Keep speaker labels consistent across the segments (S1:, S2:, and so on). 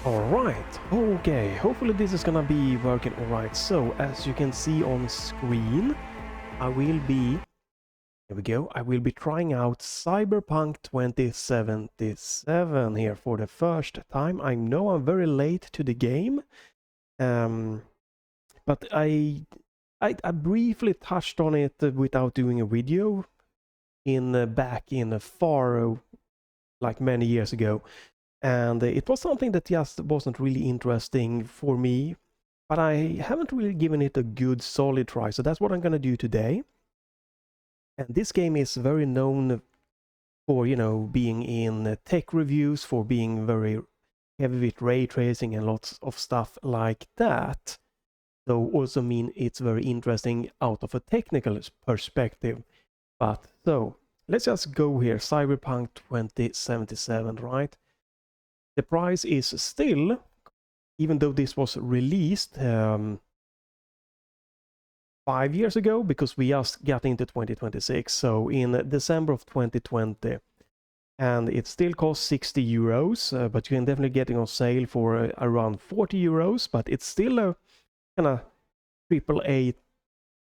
S1: Alright, okay, hopefully this is gonna be working alright. So, as you can see on screen, I will be, here we go, I will be trying out Cyberpunk 2077 here for the first time. I know I'm very late to the game, but I briefly touched on it without doing a video back in far, like many years ago. And it was something that just wasn't really interesting for me, but I haven't really given it a good solid try, so that's what I'm gonna do today. And this game is very known for, being in tech reviews, for being very heavy with ray tracing and lots of stuff like that. So also mean it's very interesting out of a technical perspective. But so let's just go here, Cyberpunk 2077, right? The price is still, even though this was released 5 years ago, because we just got into 2026, so in December of 2020, and it still costs 60 euros, but you can definitely get it on sale for around 40 euros, but it's still a kind of AAA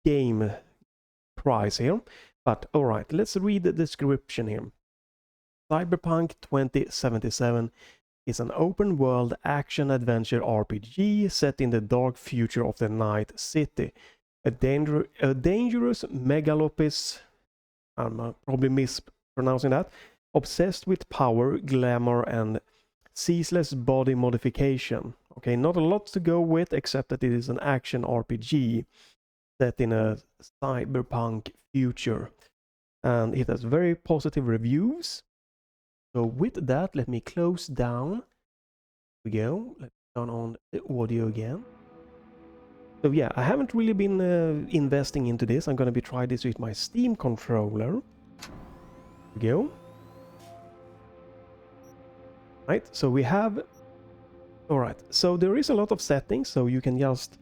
S1: game price here. But alright, let's read the description here. Cyberpunk 2077 is an open-world action-adventure RPG set in the dark future of the Night City. A dangerous megalopis, I'm probably mispronouncing that, obsessed with power, glamour, and ceaseless body modification. Okay, not a lot to go with, except that it is an action RPG set in a cyberpunk future. And it has very positive reviews. So with that, let me close down. Here we go. Let's turn on the audio again. So yeah, I haven't really been investing into this. I'm going to be trying this with my Steam controller. Here we go. Right, so we have... Alright, so there is a lot of settings, so you can just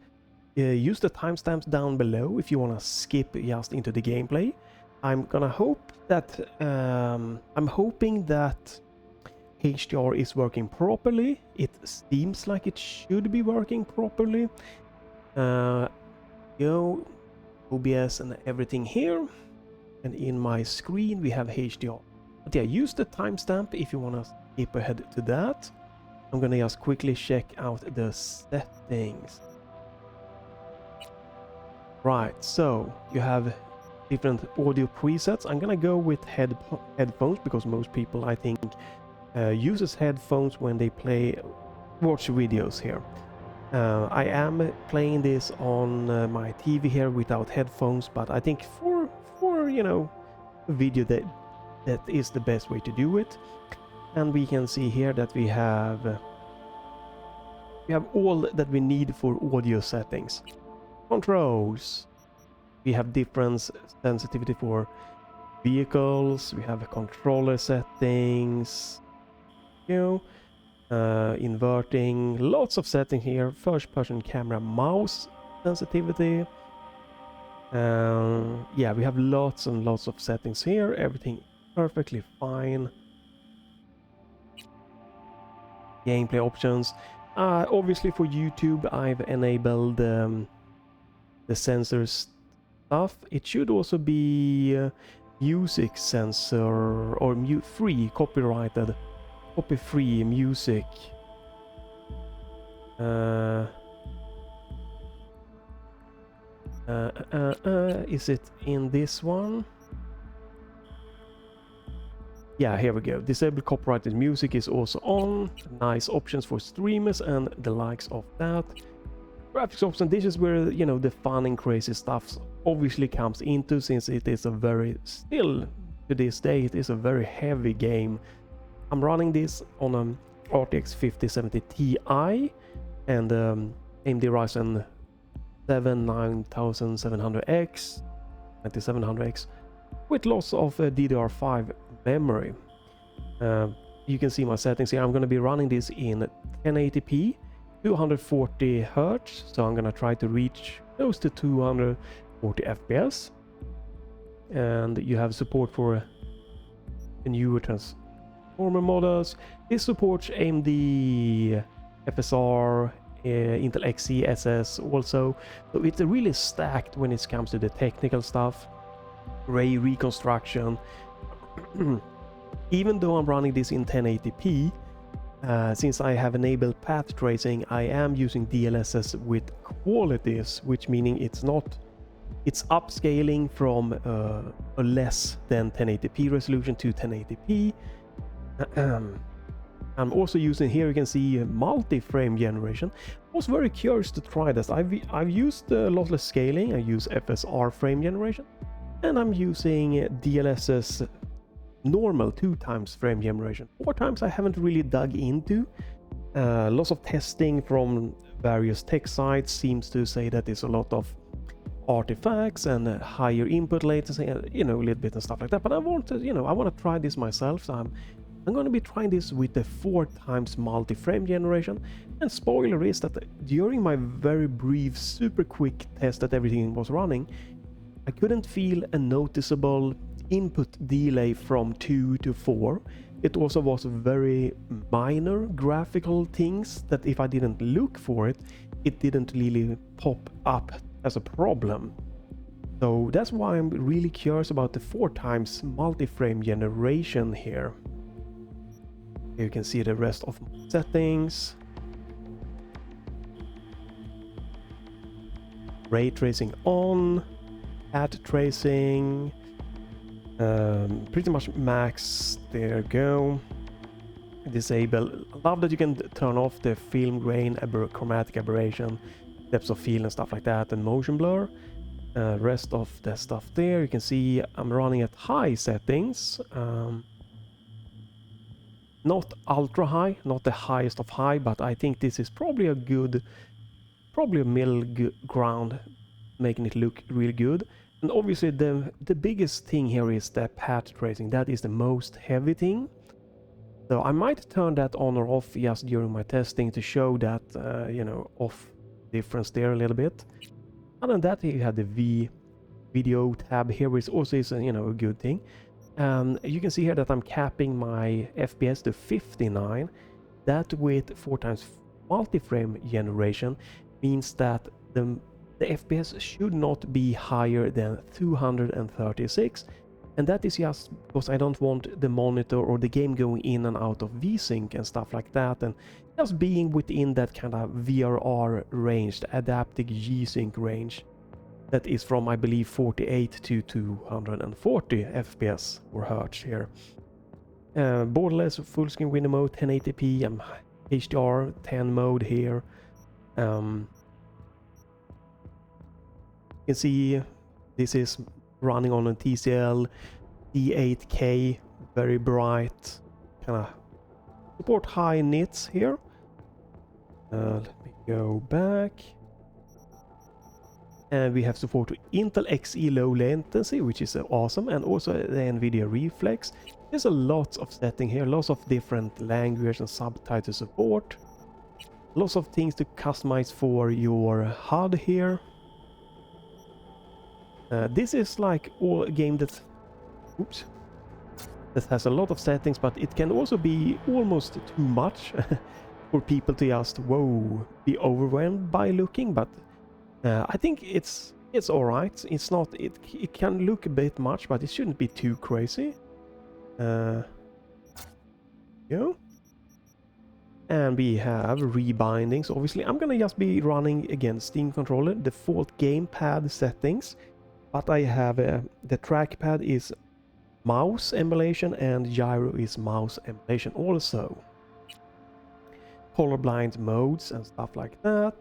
S1: use the timestamps down below if you want to skip just into the gameplay. I'm gonna hope that I'm hoping that HDR is working properly. It seems like it should be working properly. OBS and everything here, and in my screen we have HDR. But yeah, use the timestamp if you want to skip ahead to that. I'm gonna just quickly check out the settings. Right, so you have different audio presets. I'm gonna go with headphones because most people, I think, uses headphones when they watch videos here. I am playing this on my TV here without headphones, but I think for a video that is the best way to do it. And we can see here that we have all that we need for audio settings. Controls. We have different sensitivity for vehicles. We have controller settings. Inverting. Lots of settings here. First-person camera, mouse sensitivity. Yeah, we have lots and lots of settings here. Everything perfectly fine. Gameplay options. Obviously for YouTube, I've enabled the sensors stuff. It should also be music sensor or copy-free music. Is it in this one? Yeah, here we go. Disable copyrighted music is also on. Nice options for streamers and the likes of that. Graphics option, this is where, the fun and crazy stuff obviously comes into, since it is still to this day, it is a very heavy game. I'm running this on a RTX 5070 Ti and AMD Ryzen 7 9700X, 9700X, with lots of DDR5 memory. You can see my settings here. I'm going to be running this in 1080p, 240 Hertz, so I'm going to try to reach close to 240 FPS. And you have support for the newer transformer models. This supports AMD FSR, Intel Xe SS also. So it's really stacked when it comes to the technical stuff, ray reconstruction. Even though I'm running this in 1080p, since I have enabled path tracing, I am using DLSS with qualities, which meaning it's upscaling from a less than 1080p resolution to 1080p. I'm also using, here you can see, multi-frame generation. I was very curious to try this. I've used lossless scaling, I use FSR frame generation, and I'm using DLSS normal 2x frame generation. 4x I haven't really dug into. Lots of testing from various tech sites seems to say that there's a lot of artifacts and higher input latency, a little bit and stuff like that. But I want to try this myself, so I'm going to be trying this with the 4x multi-frame generation. And spoiler is that during my very brief, super quick test that everything was running, I couldn't feel a noticeable input delay from 2 to 4. It also was very minor graphical things that if I didn't look for it, it didn't really pop up as a problem. So that's why I'm really curious about the 4x multi-frame generation here. Here you can see the rest of my settings. Ray tracing on, path tracing, pretty much max. There you go. Disable. I love that you can turn off the film grain, chromatic aberration, depth of field and stuff like that, and motion blur. Rest of the stuff there, you can see I'm running at high settings. Not ultra high, not the highest of high, but I think this is probably a middle ground, making it look really good. And obviously the biggest thing here is the path tracing. That is the most heavy thing. So I might turn that on or off just during my testing to show that, off difference there a little bit. Other than that, you have the video tab here, which also is a good thing. You can see here that I'm capping my FPS to 59. That with 4x multi-frame generation means that the FPS should not be higher than 236, and that is just because I don't want the monitor or the game going in and out of VSync and stuff like that, and just being within that kind of VRR range, the adaptive G-Sync range. That is from, I believe, 48 to 240 FPS or hertz here. Borderless full screen window mode, 1080p, HDR 10 mode here. You can see this is running on a TCL D8K, very bright, kind of support high nits here. Let me go back. And we have support to Intel Xe low latency, which is awesome, and also the Nvidia Reflex. There's a lot of setting here, lots of different language and subtitle support. Lots of things to customize for your HUD here. This is like a game that has a lot of settings, but it can also be almost too much for people to just be overwhelmed by looking. But I think it's all right. It's not. It can look a bit much, but it shouldn't be too crazy. And we have rebindings. Obviously, I'm gonna just be running again Steam controller, default gamepad settings. But I have the trackpad is mouse emulation and gyro is mouse emulation also. Colorblind modes and stuff like that.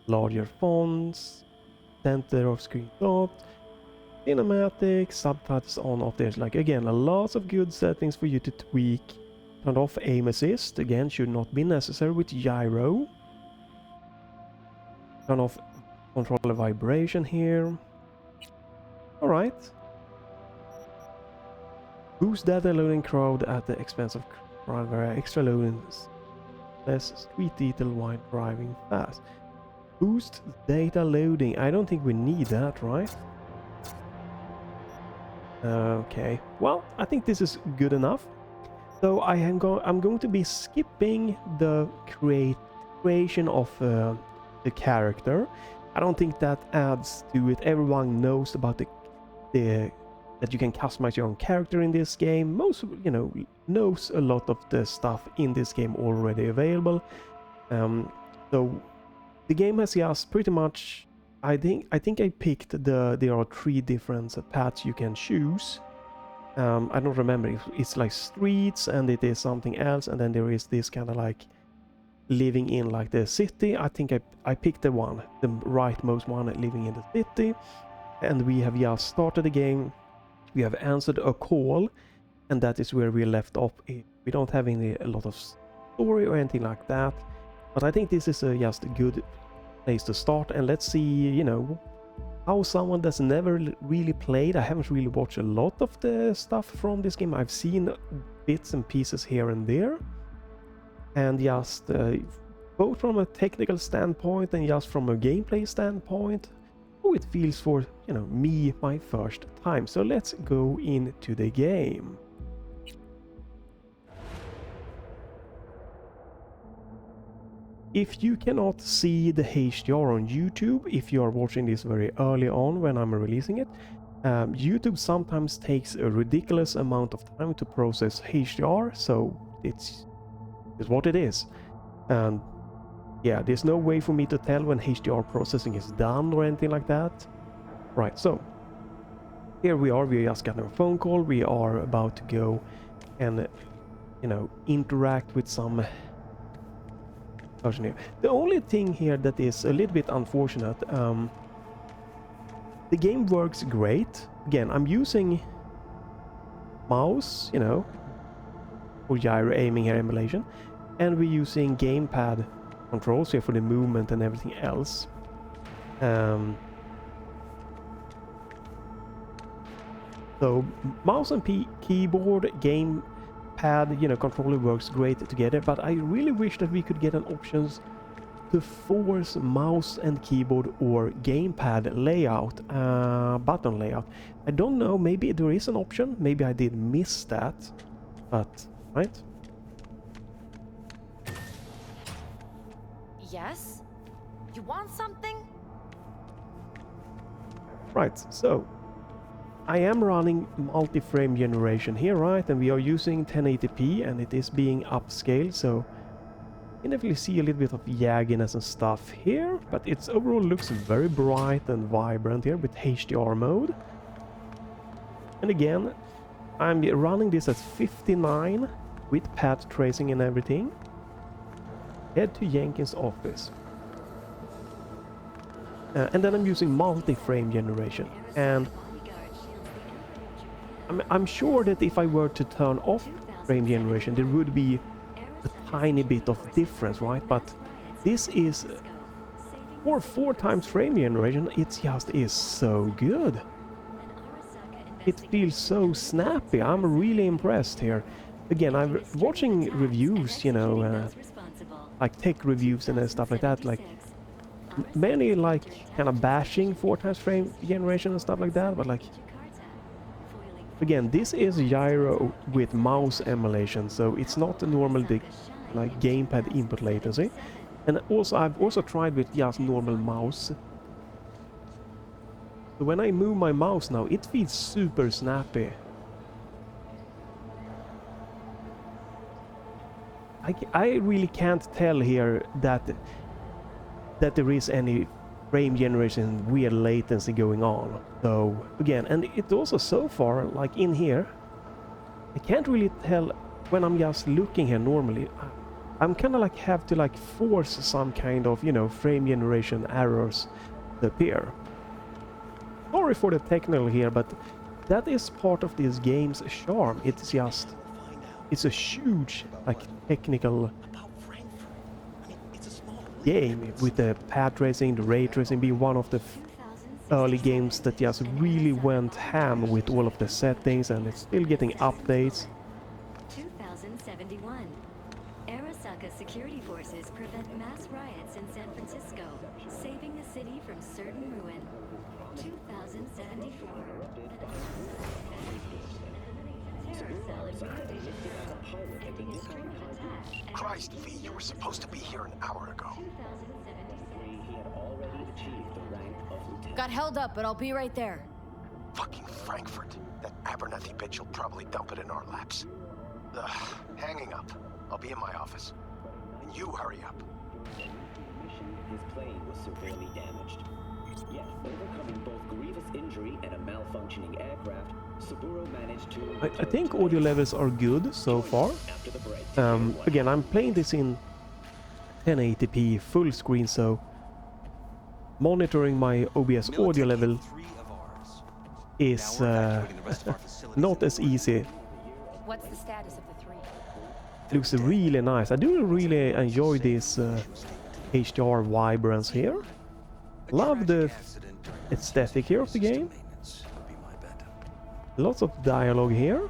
S1: Larger fonts, center of screen dot, cinematic, subtitles on off. There's like again a lot of good settings for you to tweak. Turn off aim assist, again should not be necessary with gyro. Turn off controller vibration here. Alright. Boost data loading crowd at the expense of extra loading, less street detail while driving fast. Boost data loading. I don't think we need that, right? Okay. Well, I think this is good enough. So I'm going to be skipping the creation of the character. I don't think that adds to it. Everyone knows about the that you can customize your own character in this game. Most, you know, knows a lot of the stuff in this game already available. So the game has just pretty much, I think I picked there are 3 different paths you can choose. I don't remember if it's like streets and it is something else, and then there is this kind of like living in like the city. I think I picked the rightmost one, living in the city. And we have just started the game. We have answered a call, and that is where we left off. We don't have a lot of story or anything like that, but I think this is just a good place to start. And let's see, you know, how someone that's never really played. I haven't really watched a lot of the stuff from this game. I've seen bits and pieces here and there, and just both from a technical standpoint and just from a gameplay standpoint, it feels for, you know, me, my first time. So let's go into the game. If you cannot see the HDR on YouTube, if you are watching this very early on when I'm releasing it, YouTube sometimes takes a ridiculous amount of time to process HDR, so it's what it is. And yeah, there's no way for me to tell when HDR processing is done or anything like that. Right, so here we just got a phone call. We are about to go and, you know, interact with some person here. The only thing here that is a little bit unfortunate, the game works great. Again, I'm using mouse, you know, for gyro aiming here emulation, and we're using gamepad controls here for the movement and everything else. So mouse and keyboard, gamepad, you know, controller works great together, but I really wish that we could get an option to force mouse and keyboard or gamepad layout, button layout. I don't know, maybe there is an option, maybe I did miss that, but right?
S2: Yes? You want something?
S1: Right, so I am running multi-frame generation here, right? And we are using 1080p and it is being upscaled, so you can definitely see a little bit of yagginess and stuff here, but it overall looks very bright and vibrant here with HDR mode. And again, I'm running this at 59 with path tracing and everything. Head to Jenkins' office. And then I'm using multi-frame generation, and I'm sure that if I were to turn off frame generation, there would be a tiny bit of difference, right? But this is for 4 times frame generation. It just is so good. It feels so snappy. I'm really impressed here. Again, I'm watching reviews, you know, like tech reviews and stuff like that, like many like kind of bashing 4 times frame generation and stuff like that, but like, again, this is gyro with mouse emulation, so it's not a normal like gamepad input latency. And also I've also tried with just normal mouse. So when I move my mouse now, it feels super snappy. I really can't tell here that there is any frame generation weird latency going on. So again, and it also so far, like in here, I can't really tell when I'm just looking here normally. I'm kind of like have to like force some kind of, you know, frame generation errors to appear. Sorry for the technical here, but that is part of this game's charm. It's just, it's a huge like technical game with the path tracing, the ray tracing being one of the early games that just really went ham with all of the settings, and it's still getting updates.
S3: 2071. Arasaka security forces prevent mass riots in San Francisco, saving the city from certain ruin. 2074.
S4: Christ, V, you were supposed to be here an hour ago.
S2: Got held up, but I'll be right there.
S4: Fucking Frankfurt. That Abernathy bitch will probably dump it in our laps. Ugh, hanging up. I'll be in my office. And you hurry up.
S5: His plane was severely damaged. Yet, overcoming both grievous injury and a malfunctioning aircraft, Saburo managed to...
S1: I think audio levels are good so far.
S5: After the break,
S1: Again, I'm playing this in 1080p full screen, so monitoring my OBS audio level is not as easy.
S2: What's the status of the three?
S1: Looks really nice. I do really enjoy this HDR vibrance here. Love the aesthetic here of the game. Lots of dialogue here,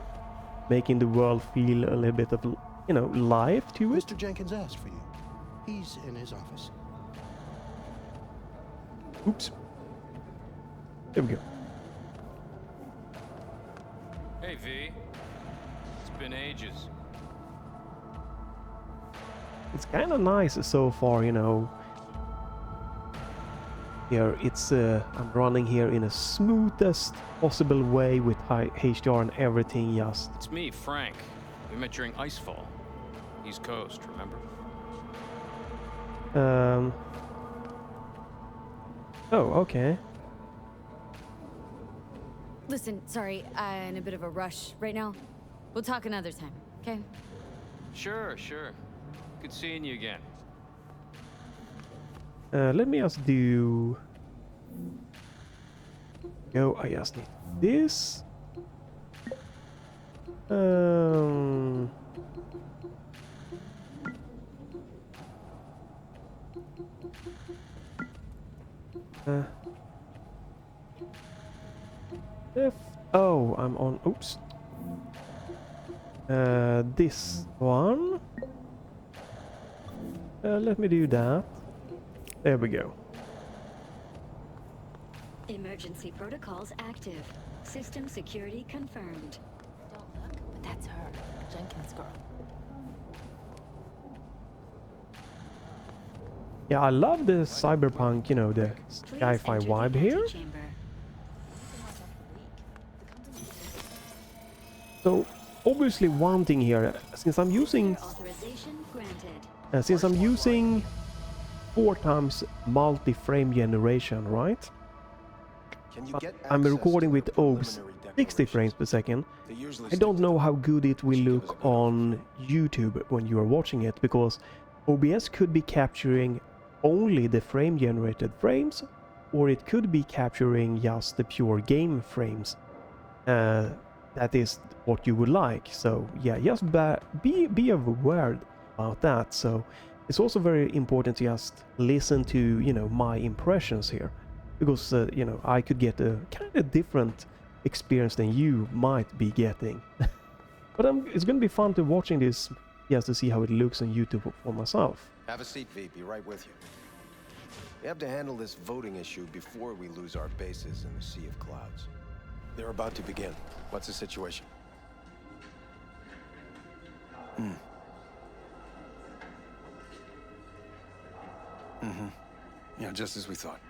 S1: making the world feel a little bit of, you know, life to it.
S6: Mr. Jenkins asked for you. He's in his office.
S1: Oops. There we go.
S7: Hey, V. It's been ages.
S1: It's kind of nice so far, you know. Here it's I'm running here in a smoothest possible way with high HDR and everything. Just
S7: It's me, Frank. We met during Icefall. East Coast, remember?
S1: oh, okay.
S2: Listen, sorry, I'm in a bit of a rush right now. We'll talk another time, okay?
S7: Sure, sure. Good seeing you again.
S1: Let me just do. Go. I just need this. If oh, I'm on. Oops. This one. Let me do that. There we go.
S3: Emergency protocols active. System security confirmed.
S2: Don't look, but that's her, Jenkins' girl.
S1: Yeah, I love the cyberpunk, you know, the
S3: Please
S1: sci-fi
S3: enter the
S1: vibe here.
S3: antechamber.
S1: So obviously one thing here, since I'm using
S3: Authorization granted.
S1: since I'm using 4 times multi-frame generation, right?
S4: Can you get
S1: I'm
S4: access
S1: recording
S4: to
S1: with
S4: the
S1: OBS
S4: preliminary
S1: 60 frames per second.
S4: They usually
S1: I don't
S4: stick to
S1: know
S4: that.
S1: how good it will
S4: Should give us
S1: look
S4: a good
S1: on YouTube when you are watching it, because OBS could be capturing only the frame generated frames, or it could be capturing just the pure game frames. That is what you would like. So yeah, just be aware about that. So it's also very important to just listen to, you know, my impressions here, because you know, I could get a kind of different experience than you might be getting. But it's gonna be fun to watching this, just to see how it looks on YouTube for myself.
S4: Have a seat, V. Be right with you. We have to handle this voting issue before we lose our bases in the sea of clouds. They're about to begin. What's the situation? Yeah, just as we thought.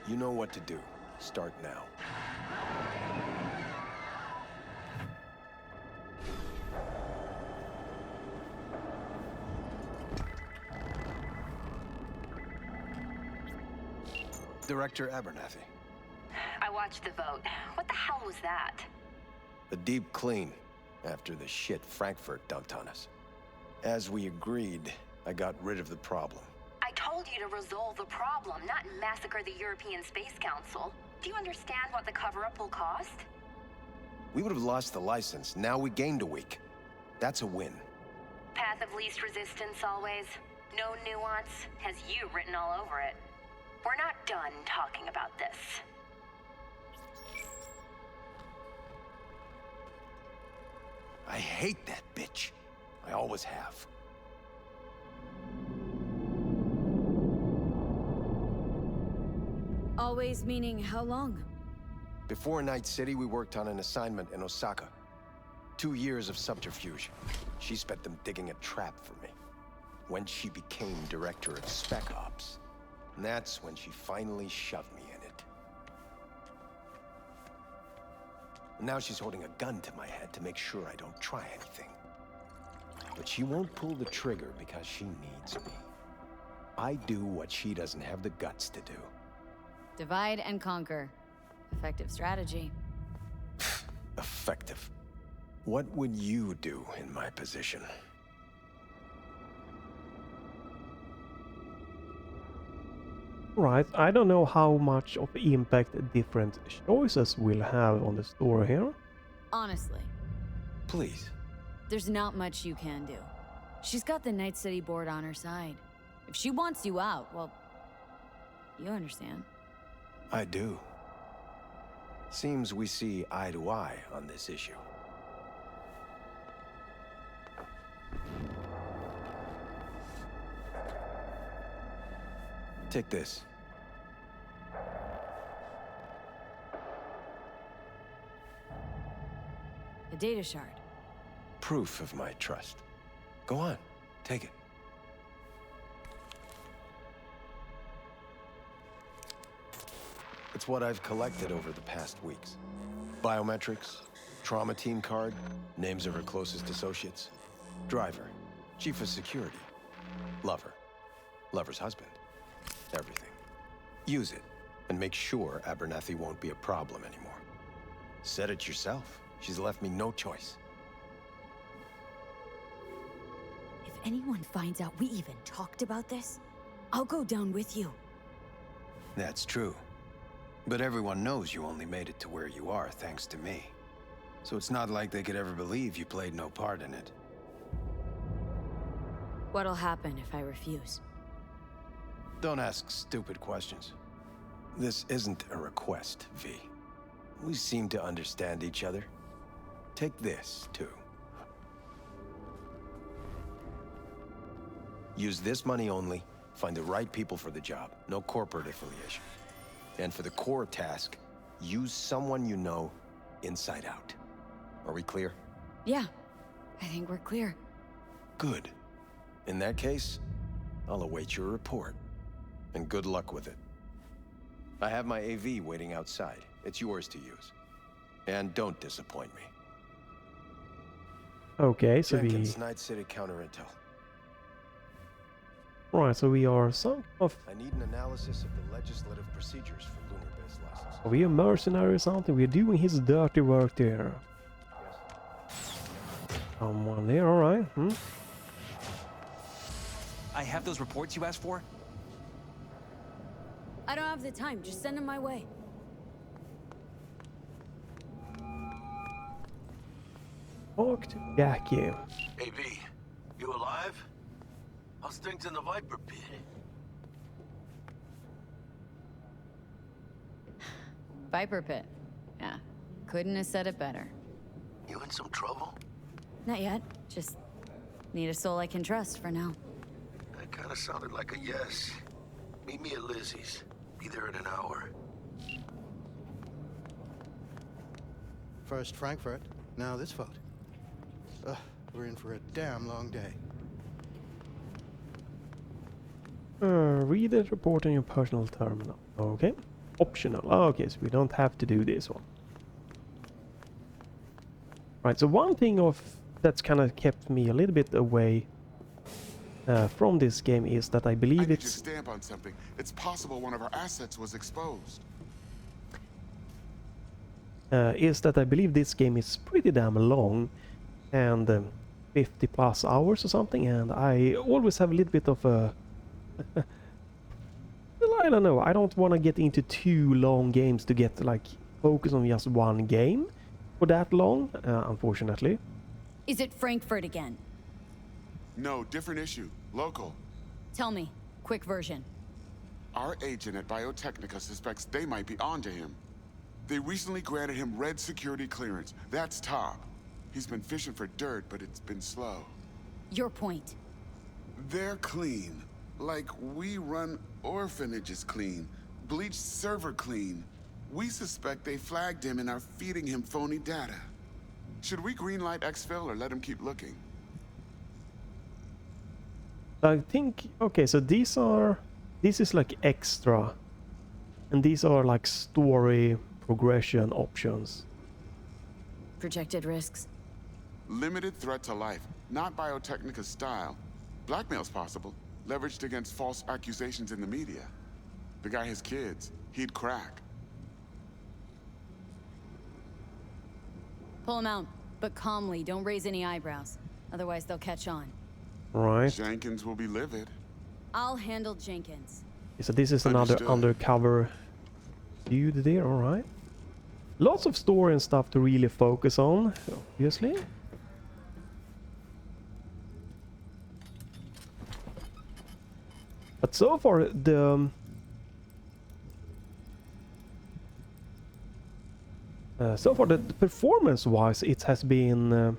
S4: You know what to do. Start now. Director Abernathy.
S8: I watched the vote. What the hell was that?
S4: A deep clean after the shit Frankfurt dumped on us. As we agreed, I got rid of the problem.
S8: I told you to resolve the problem, not massacre the European Space Council. Do you understand what the cover-up will cost?
S4: We would have lost the license. Now we gained a week. That's a win.
S8: Path of least resistance always. No nuance. Has you written all over it. We're not done talking about this.
S4: I hate that bitch. I always have.
S2: Always meaning how long?
S4: Before Night City, we worked on an assignment in Osaka. 2 years of subterfuge. She spent them digging a trap for me. When she became director of Spec Ops, that's when she finally shoved me in it. Now she's holding a gun to my head to make sure I don't try anything. But she won't pull the trigger because she needs me. I do what she doesn't have the guts to do.
S2: Divide and conquer. Effective strategy.
S4: Effective. What would you do in my position?
S1: Right, I don't know how much of impact different choices will have on the story here.
S2: Honestly,
S4: Please.
S2: there's not much you can do. She's got the Night City board on her side. If she wants you out, well, you understand.
S4: I do. Seems we see eye to eye on this issue. Take this.
S2: A data shard.
S4: Proof of my trust. Go on, take it. It's what I've collected over the past weeks. Biometrics, trauma team card, names of her closest associates, driver, chief of security, lover, lover's husband, everything. Use it, and make sure Abernathy won't be a problem anymore. Said it yourself. She's left me no choice.
S2: If anyone finds out we even talked about this, I'll go down with you.
S4: That's true. But everyone knows you only made it to where you are thanks to me. So it's not like they could ever believe you played no part in it.
S2: What'll happen if I refuse?
S4: Don't ask stupid questions. This isn't a request, V. We seem to understand each other. Take this, too. Use this money only, find the right people for the job, no corporate affiliation. And for the core task, use someone you know inside out. Are we clear?
S2: Yeah, I think we're clear.
S4: Good. In that case, I'll await your report. And good luck with it. I have my AV waiting outside. It's yours to use. And don't disappoint me.
S1: Okay, so
S4: Jenkins, Night City counter intel.
S1: right, so we are some of
S4: I need an analysis of the legislative procedures for lunar-based licenses.
S1: are we a mercenary or something? We're doing his dirty work there. Someone there, alright.
S9: I have those reports you asked for.
S2: I don't have the time, just send them my way.
S1: Talk to Jackie.
S10: Hey, V, you alive? How's things in the Viper pit?
S2: Viper pit. Yeah, couldn't have said it better.
S10: You in some trouble?
S2: Not yet, just need a soul I can trust for now.
S10: That kind of sounded like a yes. Meet me at Lizzie's. Be there in an hour.
S6: First Frankfurt, now this vote. We're in for a damn long day.
S1: Read the report on your personal terminal. Okay. Optional. Okay, so we don't have to do this one. Right, so one thing that's kind of kept me a little bit away from this game is that I believe
S11: I need
S1: it's...
S11: your stamp on something. It's possible one of our assets was exposed.
S1: is that I believe this game is pretty damn long and 50 plus hours or something, and I always have a little bit of a well, I don't know, I don't want to get into too long games to get like focus on just one game for that long, unfortunately.
S2: Is it Frankfurt again?
S11: No, different issue. Local.
S2: Tell me, quick version.
S11: Our agent at Biotechnica suspects they might be onto him. They recently granted him red security clearance. That's top. He's been fishing for dirt, but it's been slow.
S2: Your point.
S11: They're clean. Like we run orphanages clean. Bleached server clean. We suspect they flagged him and are feeding him phony data. Should we greenlight exfil or let him keep looking?
S1: I think, okay, so this is like extra, and these are like story progression options.
S2: Projected risks.
S11: Limited threat to life, not Biotechnica's style. Blackmail's possible, leveraged against false accusations in the media. The guy has kids, he'd crack.
S2: Pull him out, but calmly, don't raise any eyebrows. Otherwise they'll catch on.
S1: Right.
S11: Jenkins will be livid.
S2: I'll handle Jenkins.
S1: So this is another undercover dude there, alright. Lots of story and stuff to really focus on, obviously. But so far the performance-wise, it has been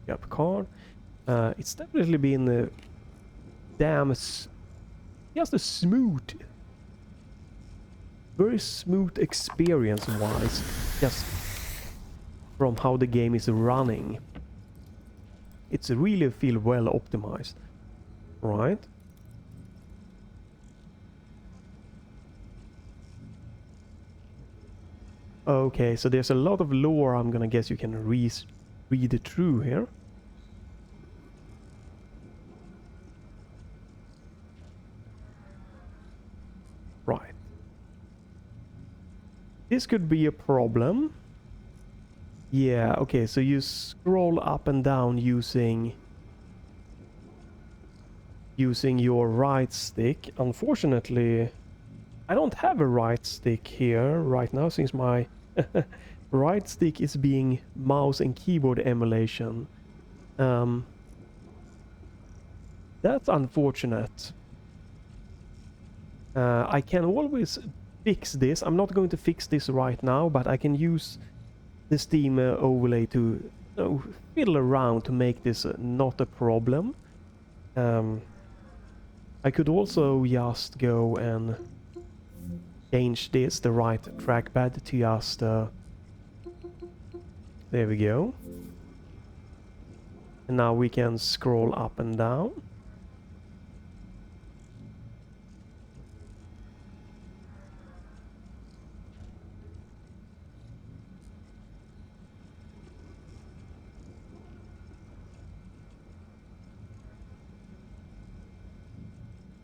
S1: Yep, card. It's definitely been just a smooth, very smooth experience-wise, just from how the game is running. It's really feel well optimized, right? Okay, so there's a lot of lore I'm gonna guess you can read it through here. Right. This could be a problem. Yeah, okay, so you scroll up and down using your right stick. Unfortunately, I don't have a right stick here right now since my right stick is being mouse and keyboard emulation. That's unfortunate. I can always fix this. I'm not going to fix this right now, but I can use the Steam overlay to fiddle around to make this not a problem. I could also just go and change this, the right trackpad, to just there we go. And now we can scroll up and down.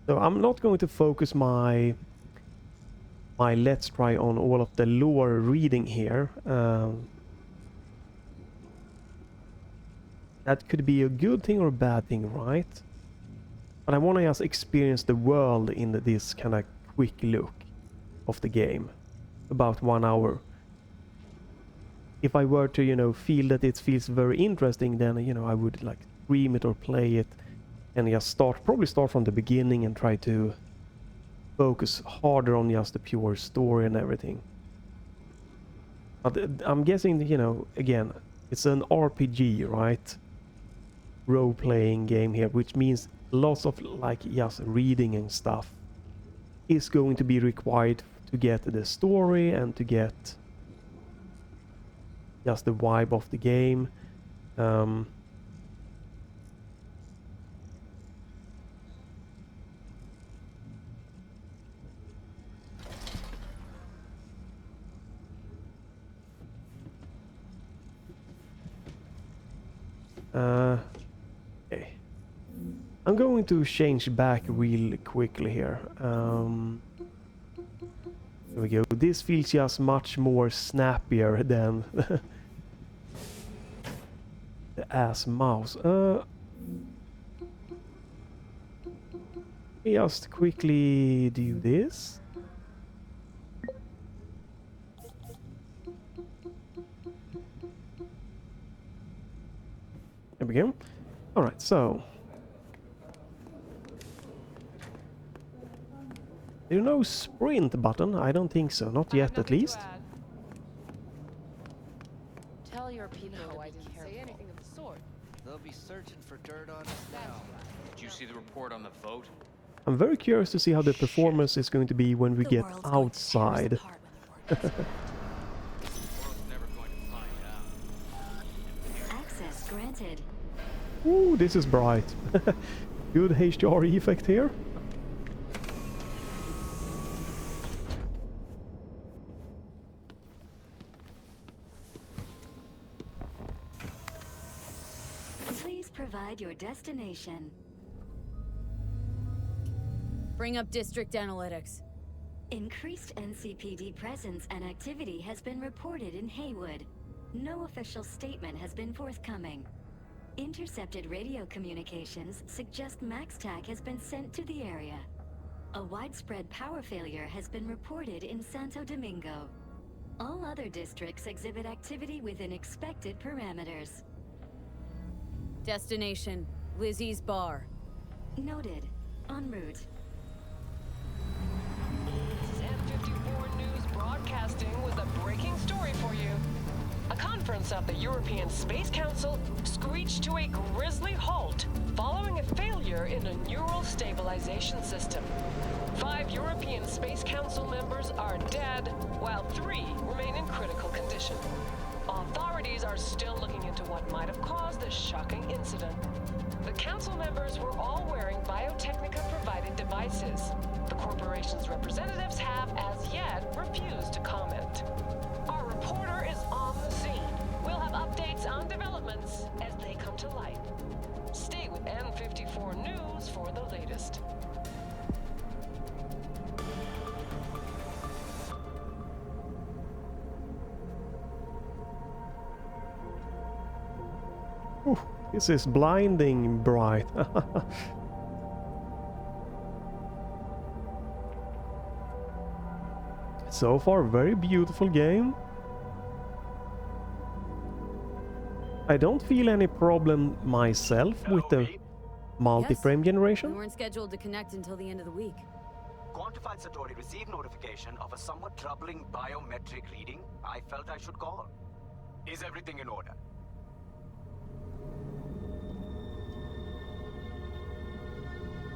S1: So I'm not going to focus my let's try on all of the lore reading here. That could be a good thing or a bad thing, right? But I want to just experience the world in this kind of quick look of the game. About 1 hour. If I were to, feel that it feels very interesting, then, I would like stream it or play it. And just probably start from the beginning and try to focus harder on just the pure story and everything. But I'm guessing, again, it's an RPG, right? Role-playing game here, which means lots of just reading and stuff is going to be required to get the story and to get just the vibe of the game. Okay. I'm going to change back real quickly here. There we go. This feels just much more snappier than the ass mouse. Just quickly do this. There we go. Alright, so there's no sprint button. I don't think so. Not yet, at least.
S12: Tell your people I didn't say anything of the sort. They'll be searching for dirt on us now.
S7: Did you see the report on the vote?
S1: I'm very curious to see how the performance is going to be when we get outside.
S3: Access granted.
S1: Ooh, this is bright. Good HDR effect here.
S3: Please provide your destination.
S2: Bring up district analytics.
S3: Increased NCPD presence and activity has been reported in Haywood. No official statement has been forthcoming. Intercepted radio communications suggest MaxTac has been sent to the area. A widespread power failure has been reported in Santo Domingo. All other districts exhibit activity within expected parameters.
S2: Destination, Lizzie's bar.
S3: Noted. En route.
S12: Sam 54 News broadcasting with a breaking story for you. A conference of the European Space Council screeched to a grisly halt following a failure in a neural stabilization system. 5 European Space Council members are dead, while 3 remain in critical condition. Authorities are still looking into what might have caused this shocking incident. The council members were all wearing Biotechnica-provided devices. The corporation's representatives have, as yet, refused to comment. Our reporter is on the scene. We'll have updates on developments as they come to light. Stay with N54 News for the latest.
S1: Ooh, this is blinding bright. So far, very beautiful game. I don't feel any problem myself with the multi-frame generation.
S2: We weren't scheduled to connect until the end of the week.
S13: Quantified Satori received notification of a somewhat troubling biometric reading. I felt I should call. Is everything in order?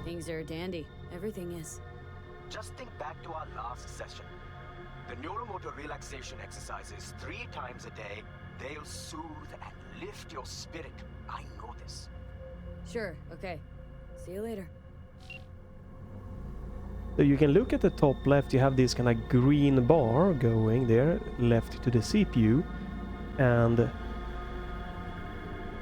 S2: Things are dandy. Everything is.
S13: Just think back to our last session. The neuromotor relaxation exercises 3 times a day. They'll soothe and lift your spirit. I know this.
S2: Sure, okay. See you later.
S1: So you can look at the top left, you have this kind of green bar going there, left to the CPU. And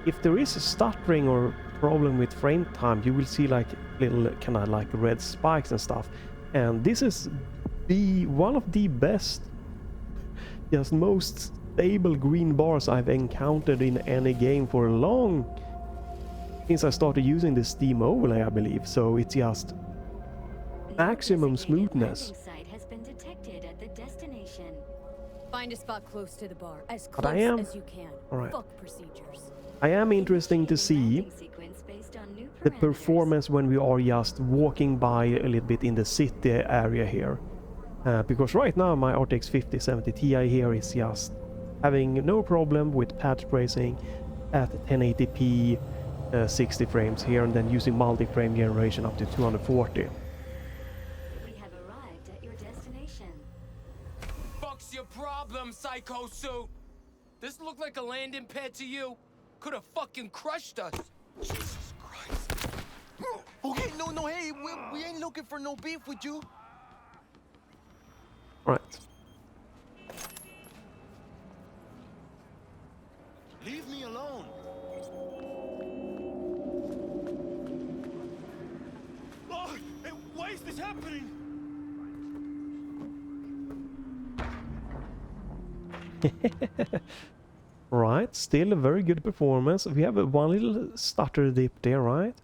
S1: if there is a stuttering or problem with frame time, you will see like little kind of like red spikes and stuff. And this is one of the best, just most stable green bars I've encountered in any game for a long, since I started using the Steam overlay, I believe. So it's just maximum smoothness.
S3: Site has been detected at the destination.
S2: Find a spot close to the bar, as
S1: But I
S2: close
S1: am-
S2: as you can.
S1: Alright.
S2: Fuck procedures.
S1: I am interesting to see
S3: Landing sequence based on new
S1: the
S3: parameters.
S1: performance when we are just walking by a little bit in the city area here. Because right now my RTX 5070 Ti here is just having no problem with patch tracing at 1080p 60 frames here, and then using multi-frame generation up to 240.
S3: We have arrived at your destination.
S14: Fuck's your problem, Psycho Suit? This look like a landing pad to you? Could have fucking crushed us. Jesus Christ.
S6: Okay, no, hey, we ain't looking for no beef with you.
S1: Right.
S6: Leave me alone. Oh, hey, why is this happening?
S1: Right, still a very good performance. We have one little stutter dip there, right?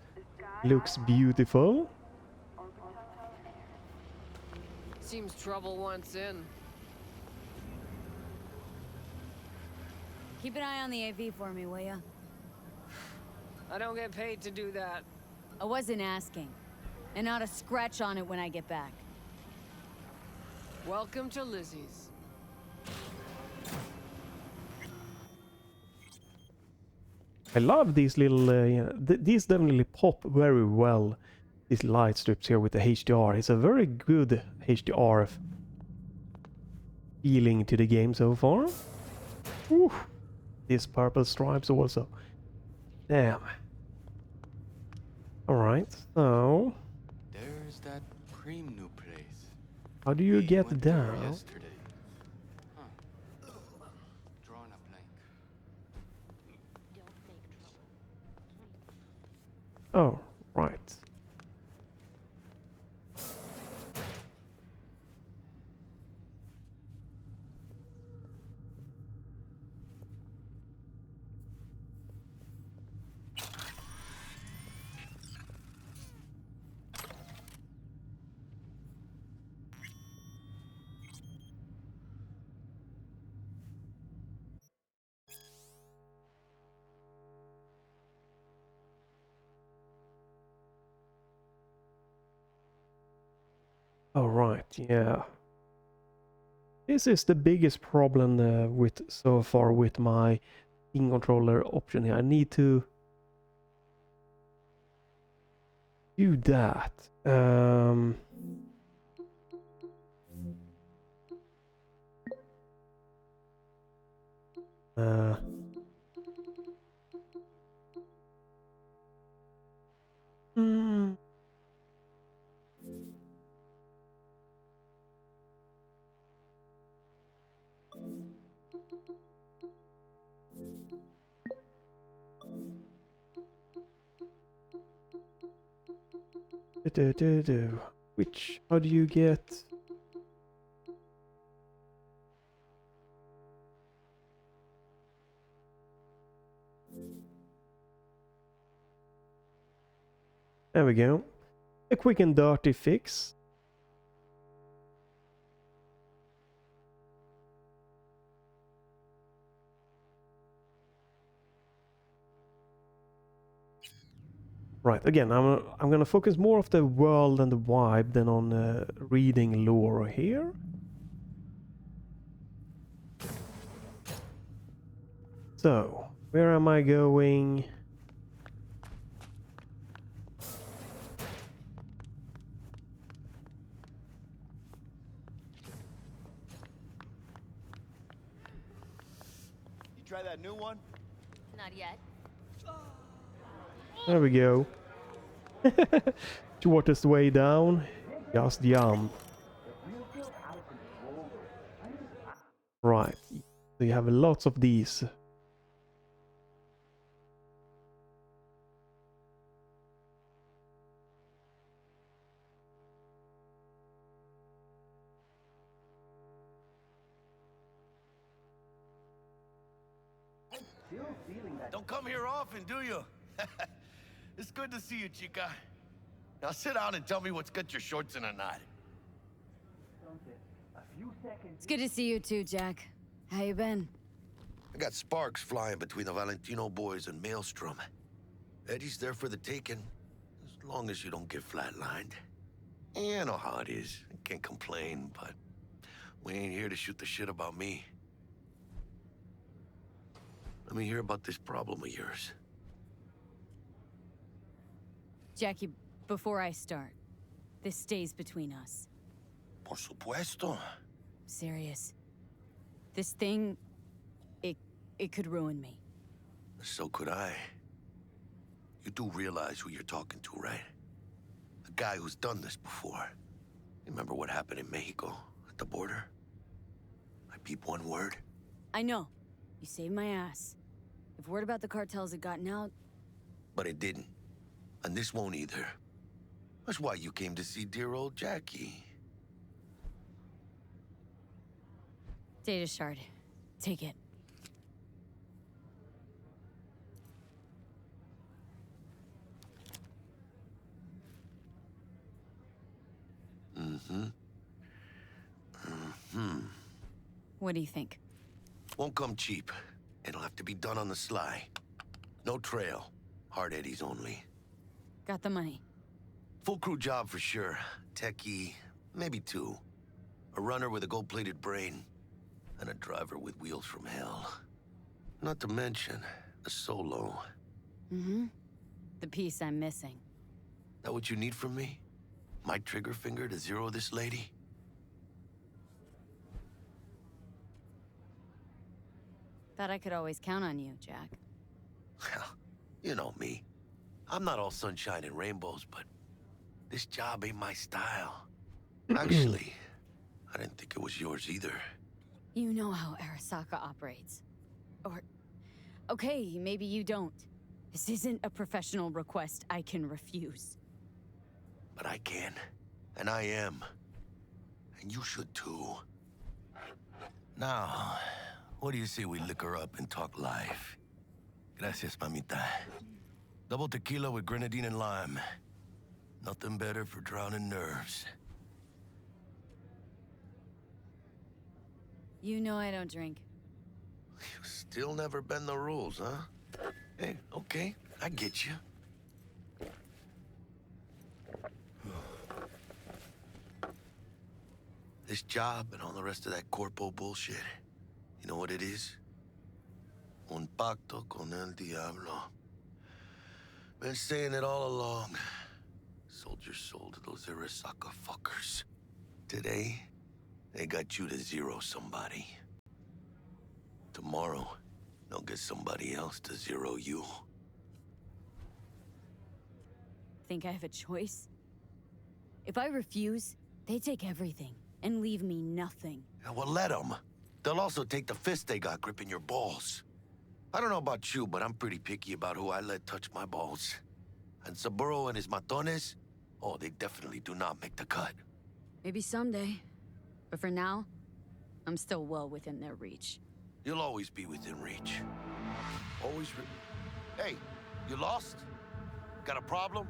S1: Looks beautiful.
S12: Seems trouble once in.
S2: Keep an eye on the AV for me, will ya?
S12: I don't get paid to do that.
S2: I wasn't asking. And not a scratch on it when I get back.
S12: Welcome to Lizzie's.
S1: I love these little, these definitely pop very well. these light strips here with the HDR. It's a very good HDR feeling to the game so far. Whew. These purple stripes also. Damn. Alright, so...
S15: There's that cream new place.
S1: How do you
S15: We
S1: get
S15: went there
S1: down?
S15: yesterday. Huh. Drawing a blank.
S1: Oh, right. Oh, right, yeah. This is the biggest problem with so far with my Steam controller option here. I need to do that. Hmm. Which, how do you get? There we go. A quick and dirty fix. Right, again, I'm gonna focus more of the world and the vibe than on reading lore here. So, where am I going?
S10: You try that new one?
S16: Not yet.
S1: There we go. Shortest way down. Just jump. Right. So you have lots of these.
S10: Don't come here often, do you? It's good to see you, chica. Now sit down and tell me what's got your shorts in a knot.
S2: It's good to see you too, Jack. How you been?
S10: I got sparks flying between the Valentino boys and Maelstrom. Eddie's there for the taking, as long as you don't get flatlined. You know how it is. I can't complain, but we ain't here to shoot the shit about me. Let me hear about this problem of yours.
S2: Jackie, before I start, this stays between us.
S10: Por supuesto.
S2: Serious. This thing, it could ruin me.
S10: So could I. You do realize who you're talking to, right? A guy who's done this before. Remember what happened in Mexico, at the border? I peep one word.
S2: I know. You saved my ass. If word about the cartels had gotten out...
S10: But it didn't. And this won't either. That's why you came to see dear old Jackie.
S2: Data shard. Take it. What do you think?
S10: Won't come cheap. It'll have to be done on the sly. No trail. Hard eddies only.
S2: Got the money.
S10: Full crew job for sure. Techie, maybe two. A runner with a gold-plated brain. And a driver with wheels from hell. Not to mention, a solo.
S2: Mm-hmm. The piece I'm missing.
S10: That what you need from me? My trigger finger to zero this lady?
S2: Thought I could always count on you, Jack.
S10: Well, you know me. I'm not all sunshine and rainbows, but this job ain't my style. Actually, I didn't think it was yours either.
S2: You know how Arasaka operates. Or... okay, maybe you don't. This isn't a professional request I can refuse.
S10: But I can. And I am. And you should too. Now, what do you say we liquor up and talk life? Gracias, mamita. Double tequila with grenadine and lime. Nothing better for drowning nerves.
S2: You know I don't drink.
S10: You still never bend the rules, huh? Hey, okay, I get you. This job and all the rest of that corpo bullshit, you know what it is? Un pacto con el diablo. Been saying it all along. Sold your soul to those Arasaka fuckers. Today, they got you to zero somebody. Tomorrow, they'll get somebody else to zero you.
S2: Think I have a choice? If I refuse, they take everything and leave me nothing.
S10: Yeah, well, let them. They'll also take the fist they got gripping your balls. I don't know about you, but I'm pretty picky about who I let touch my balls. And Saburo and his matones, oh, they definitely do not make the cut.
S2: Maybe someday. But for now, I'm still well within their reach.
S10: You'll always be within reach. Always Hey, you lost? Got a problem?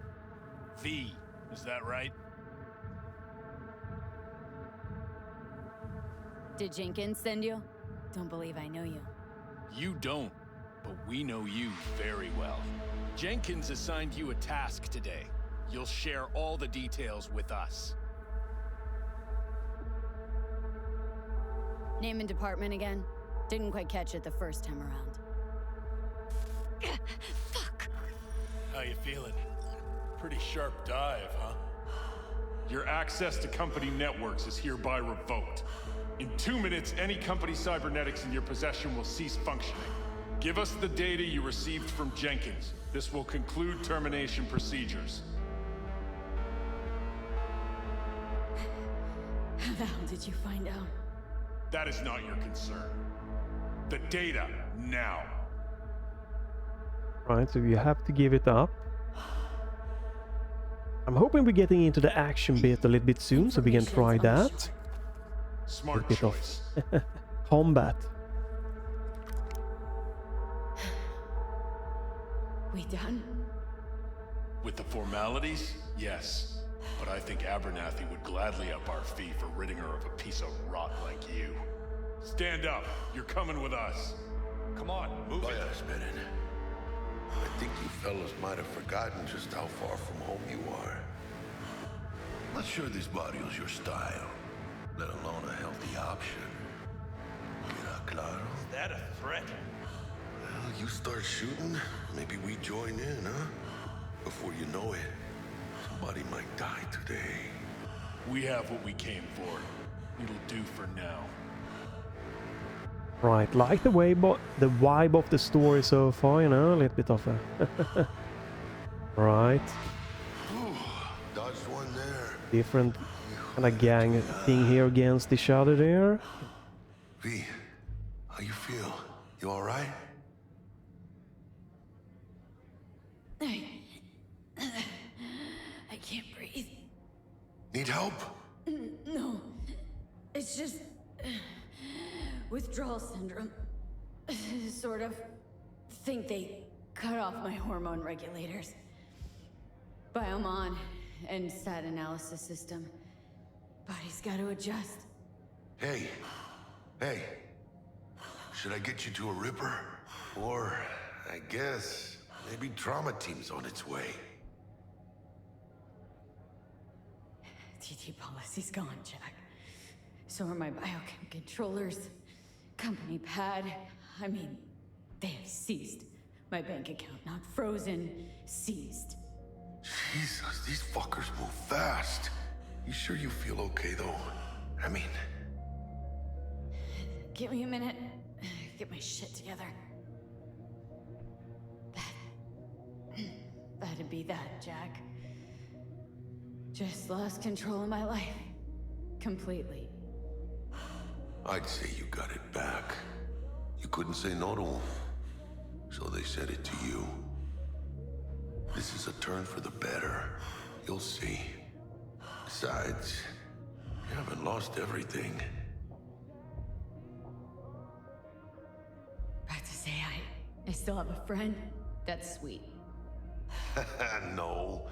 S16: V, is that right?
S2: Did Jenkins send you? Don't believe I know you.
S16: You don't, but we know you very well. Jenkins assigned you a task today. You'll share all the details with us.
S2: Name and department again? Didn't quite catch it the first time around. Fuck!
S16: How you feeling? Pretty sharp dive, huh? Your access to company networks is hereby revoked. In 2 minutes, any company cybernetics in your possession will cease functioning. Give us the data you received from Jenkins. This will conclude termination procedures.
S2: How the hell did you find out?
S16: That is not your concern. The data, now.
S1: Right, so you have to give it up. I'm hoping we're getting into the action bit a little bit soon, so we can try that.
S16: Smart
S1: bit
S16: choice.
S1: Of combat.
S2: We done?
S16: With the formalities, yes. But I think Abernathy would gladly up our fee for ridding her of a piece of rot like you. Stand up. You're coming with us. Come on, move it.
S10: I think you fellas might have forgotten just how far from home you are. Not sure this barrio's your style, let alone a healthy option. Queda claro?
S16: Is that a threat?
S10: Well, you start shooting, maybe we join in, huh? Before you know it, somebody might die today.
S16: We have what we came for. It'll do for now.
S1: Right, like the vibe of the story so far, you know, a little bit of a... right.
S10: Dodged one there.
S1: Different kind of gang thing here against each other there.
S10: V, how you feel? You alright?
S2: I can't breathe.
S10: Need help?
S2: No. It's just... withdrawal syndrome. Sort of. Think they cut off my hormone regulators. Biomon and stat analysis system. Body's got to adjust.
S10: Hey. Should I get you to a Ripper? Or, I guess, maybe trauma team's on its way.
S2: TT policy's gone, Jack. So are my biochem controllers. Company pad. I mean, they have seized my bank account. Not frozen, seized.
S10: Jesus, these fuckers move fast. You sure you feel okay, though? I mean...
S2: Give me a minute. Get my shit together. That'd be that, Jack. Just lost control of my life. Completely.
S10: I'd say you got it back. You couldn't say no to them. So they said it to you. This is a turn for the better. You'll see. Besides, you haven't lost everything.
S2: About to say I still have a friend. That's sweet.
S10: No,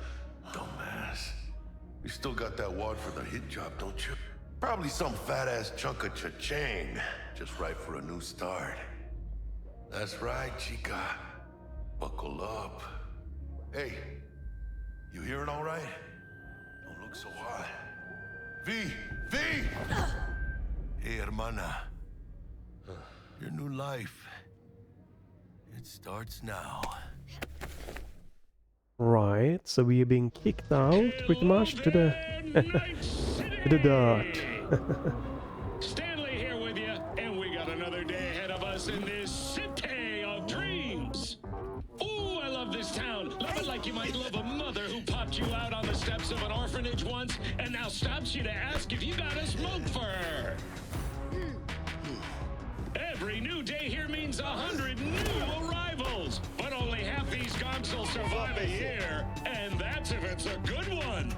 S10: dumbass. You still got that wad for the hit job, don't you? Probably some fat-ass chunk of cha-ching. Just right for a new start. That's right, chica. Buckle up. Hey, you hearing all right? Don't look so hot. V! Hey, hermana. Your new life. It starts now.
S1: Right, so we are being kicked out pretty much to the to the dirt.
S17: Stanley here with you, and we got another day ahead of us in this city of dreams. Ooh, I love this town. Love it like you might love a mother who popped you out on the steps of an orphanage once and now stops you to ask if you got a smoke for her. Every new day here means 100 new arrivals, but only half these gonks will survive a year, and that's if it's a good one.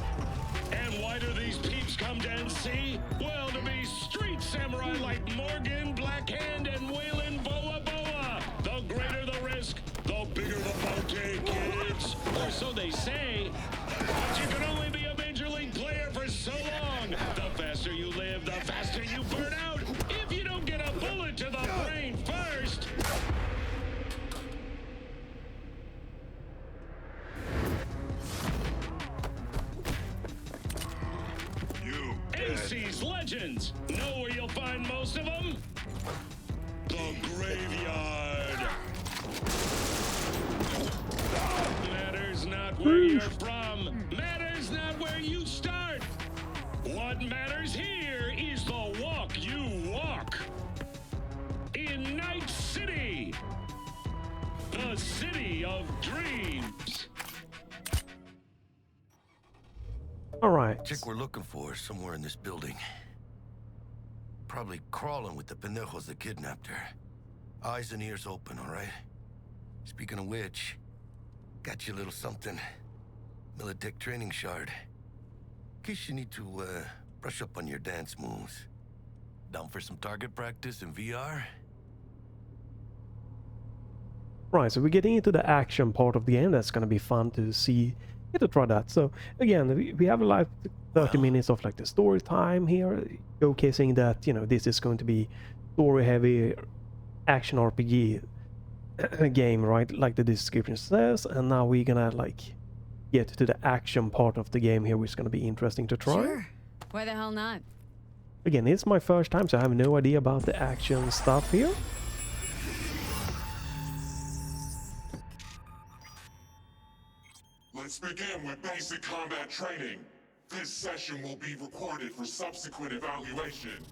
S17: And why do these peeps come to NC? Well, to be street samurai like Morgan, Blackhand, and Waylon Boa Boa. The greater the risk, the bigger the bounty, kids. Or so they say. But you can only be a major league player for so long. The faster you live, the faster you burn out. If you don't get a bullet to the brain first. NC's legends. Know where you'll find most of them? The graveyard. Matters not where you're from. Matters not where you start. What matters here is the walk you walk. In Night City. The city of dreams.
S1: All right.
S10: Chick we're looking for is somewhere in this building. Probably crawling with the pendejos that kidnapped her. Eyes and ears open, all right? Speaking of which, got you a little something. Militech training shard. In case you need to, brush up on your dance moves. Down for some target practice in VR?
S1: Right, so we're getting into the action part of the game. That's gonna be fun to see. Get to try that. So again, we have like 30 minutes of like the story time here, showcasing that, you know, this is going to be story heavy action RPG game, right? Like the description says. And now we're gonna like get to the action part of the game here, which is gonna be interesting to try.
S2: Sure. Why the hell not?
S1: Again, it's my first time, so I have no idea about the action stuff here.
S11: Let's begin with basic combat training. This session will be recorded for subsequent evaluation.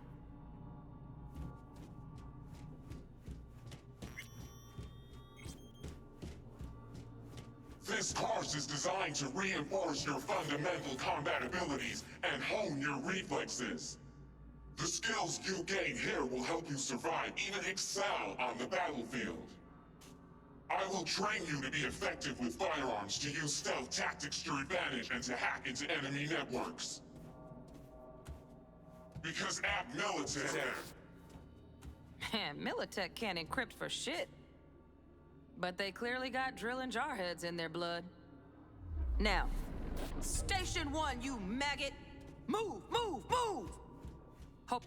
S11: This course is designed to reinforce your fundamental combat abilities and hone your reflexes. The skills you gain here will help you survive, even excel on the battlefield. I will train you to be effective with firearms, to use stealth tactics to your advantage, and to hack into enemy networks. Because at Militech...
S18: Man, Militech can't encrypt for shit. But they clearly got drill and jarheads in their blood. Now, Station 1, you maggot! Move, move, move! Hope.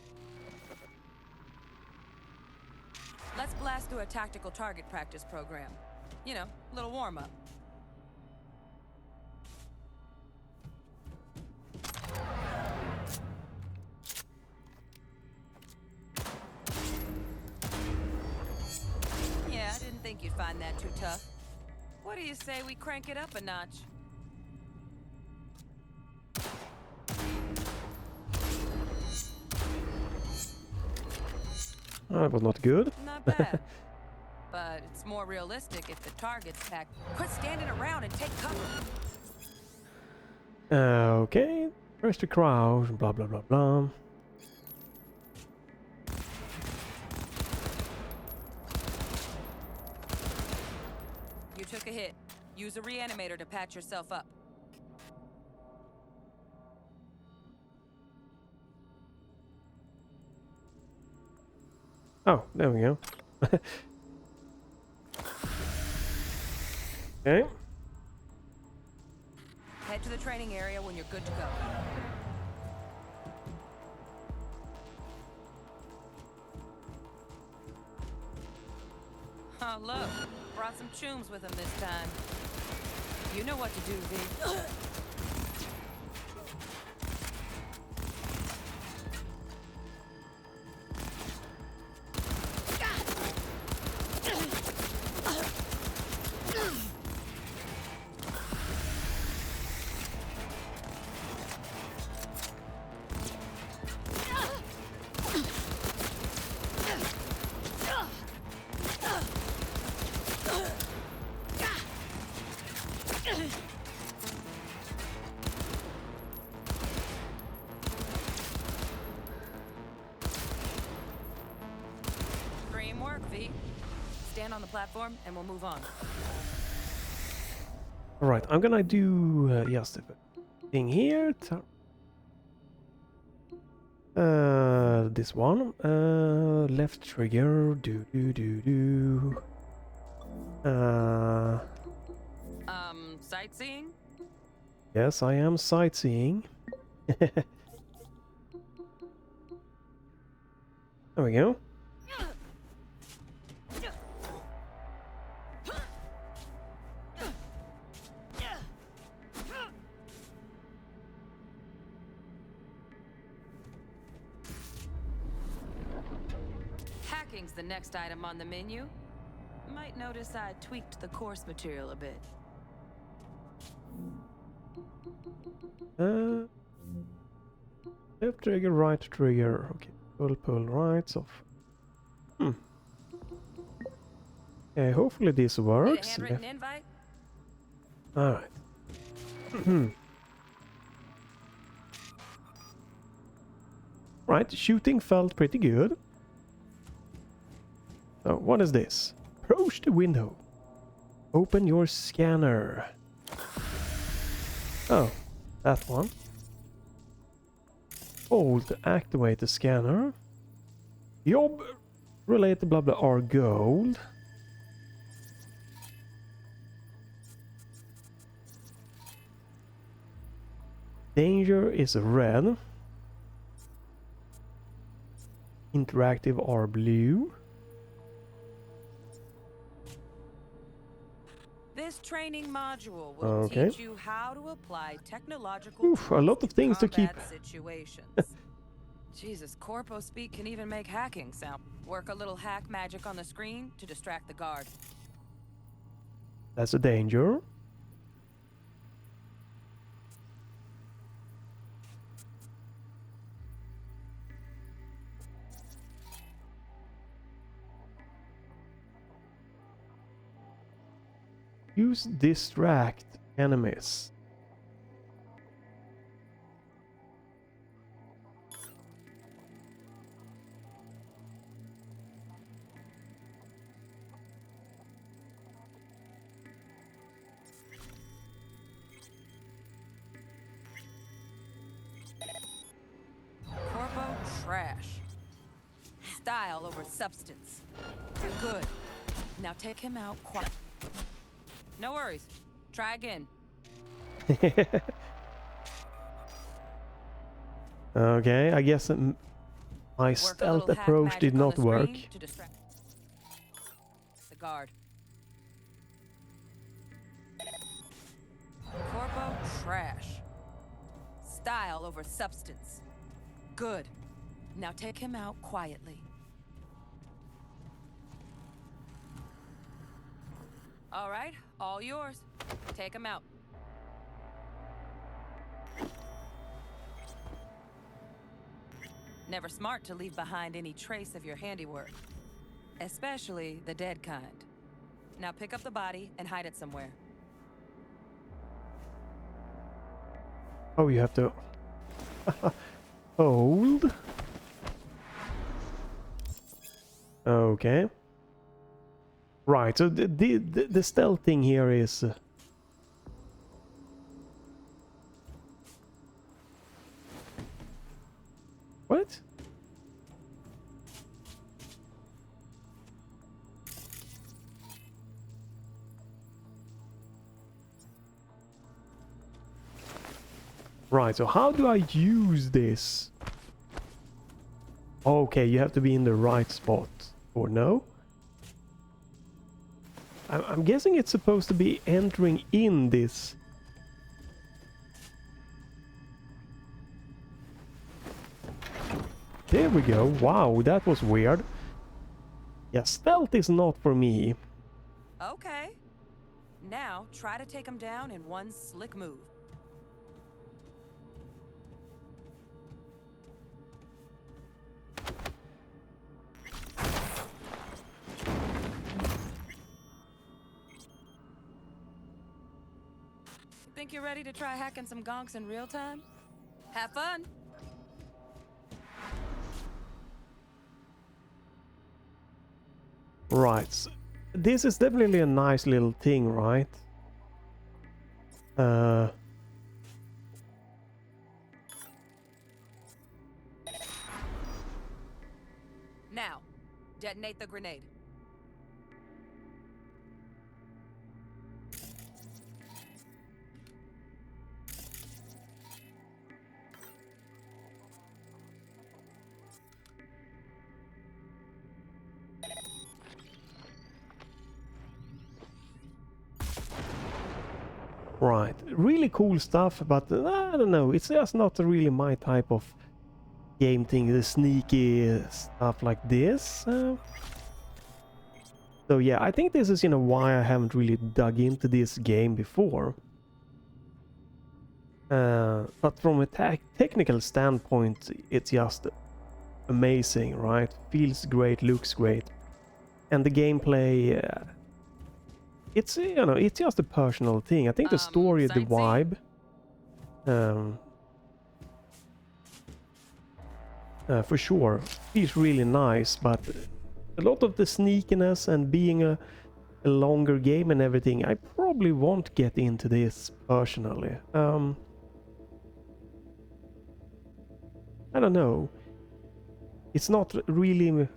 S18: Let's blast through a tactical target practice program. You know, a little warm-up. Yeah, I didn't think you'd find that too tough. What do you say we crank it up a notch?
S1: That was not good.
S18: Not bad. But it's more realistic if the target's packed. Quit standing around and take cover.
S1: Okay, where's the crowd? Blah blah blah blah.
S18: You took a hit. Use a reanimator to patch yourself up.
S1: Oh, there we go. Okay.
S18: Head to the training area when you're good to go. Oh, look. Brought some chooms with him this time. You know what to do, V. Framework, V. Stand on the platform and we'll move on.
S1: Alright, I'm gonna do just a thing here. This one. Left trigger.
S18: Sightseeing?
S1: Yes, I am sightseeing. There we go.
S18: Hacking's the next item on the menu. Might notice I tweaked the course material a bit.
S1: Left trigger, right trigger. Okay, pull right off. Okay, hopefully this works.
S18: Need a handwritten invite?
S1: Alright. Right, shooting felt pretty good. So, what is this? Approach the window. Open your scanner. Oh, that one. Hold to activate the scanner. Job related blah blah are gold. Danger is red. Interactive are blue.
S18: This training module will teach you how to apply technological
S1: Oof, a lot of things to keep.
S18: Situations. Jesus, corpo speak can even make hacking sound. Work a little hack magic on the screen to distract the guard.
S1: That's a danger. Use distract enemies.
S18: Corpo trash. Style over substance. Good. Now take him out quiet. No worries. Try again.
S1: Okay, I guess my stealth approach did not work.
S18: To distract the guard. Corpo trash. Style over substance. Good. Now take him out quietly. All right, all yours. Take him out. Never smart to leave behind any trace of your handiwork. Especially the dead kind. Now pick up the body and hide it somewhere.
S1: Oh, you have to hold. Okay. Right, so the stealth thing here is what? Right, so how do I use this? Okay, you have to be in the right spot. Or no? I'm guessing it's supposed to be entering in this. There we go. Wow, that was weird. Yeah, stealth is not for me.
S18: Okay. Now try to take him down in one slick move. Think you're ready to try hacking some gonks in real time? Have fun!
S1: Right, so this is definitely a nice little thing, right? Now,
S18: detonate the grenade.
S1: Right, really cool stuff, but I don't know, it's just not really my type of game thing, the sneaky stuff like this. So yeah, I think this is, why I haven't really dug into this game before. But from a technical standpoint, it's just amazing, right? Feels great, looks great. And the gameplay... it's it's just a personal thing. I think the story, the vibe, for sure feels really nice. But a lot of the sneakiness and being a longer game and everything, I probably won't get into this personally. I don't know. It's not really.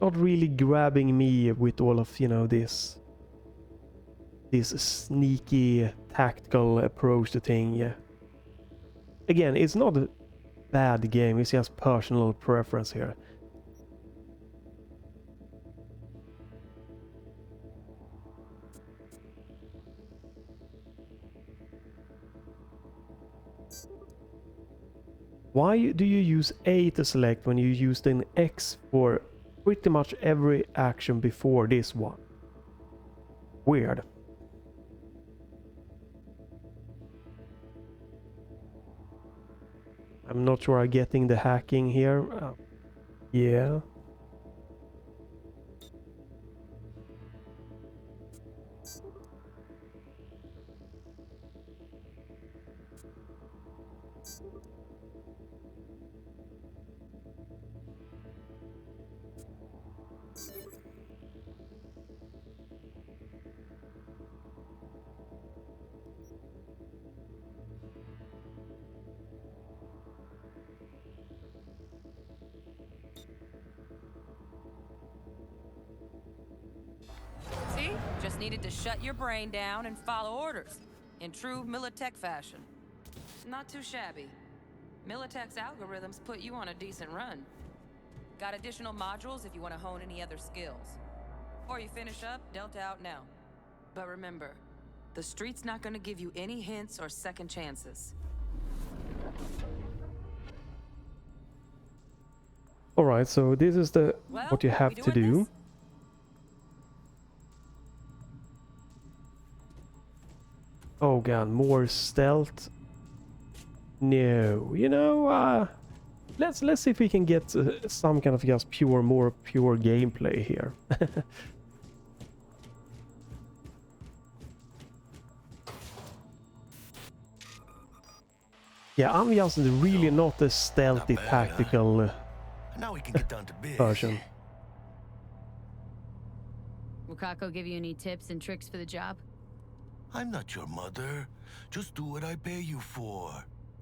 S1: Not really grabbing me with all of, this sneaky tactical approach to thing. Yeah. Again, it's not a bad game, it's just personal preference here. Why do you use A to select when you used an X for pretty much every action before this one? Weird. I'm not sure I'm getting the hacking here. Yeah.
S18: Just needed to shut your brain down and follow orders, in true Militech fashion. Not too shabby. Militech's algorithms put you on a decent run. Got additional modules if you want to hone any other skills. Before you finish up, Delta out now. But remember, the street's not gonna give you any hints or second chances.
S1: Alright, so this is what you have to do.
S18: This?
S1: Oh god, more stealth? No, let's see if we can get some kind of just more pure gameplay here. Yeah, I'm just really not a stealthy tactical
S10: Now we can get down to biz.
S1: version.
S2: Will Kako give you any tips and tricks for the job?
S10: I'm not your mother. Just do what I pay you for.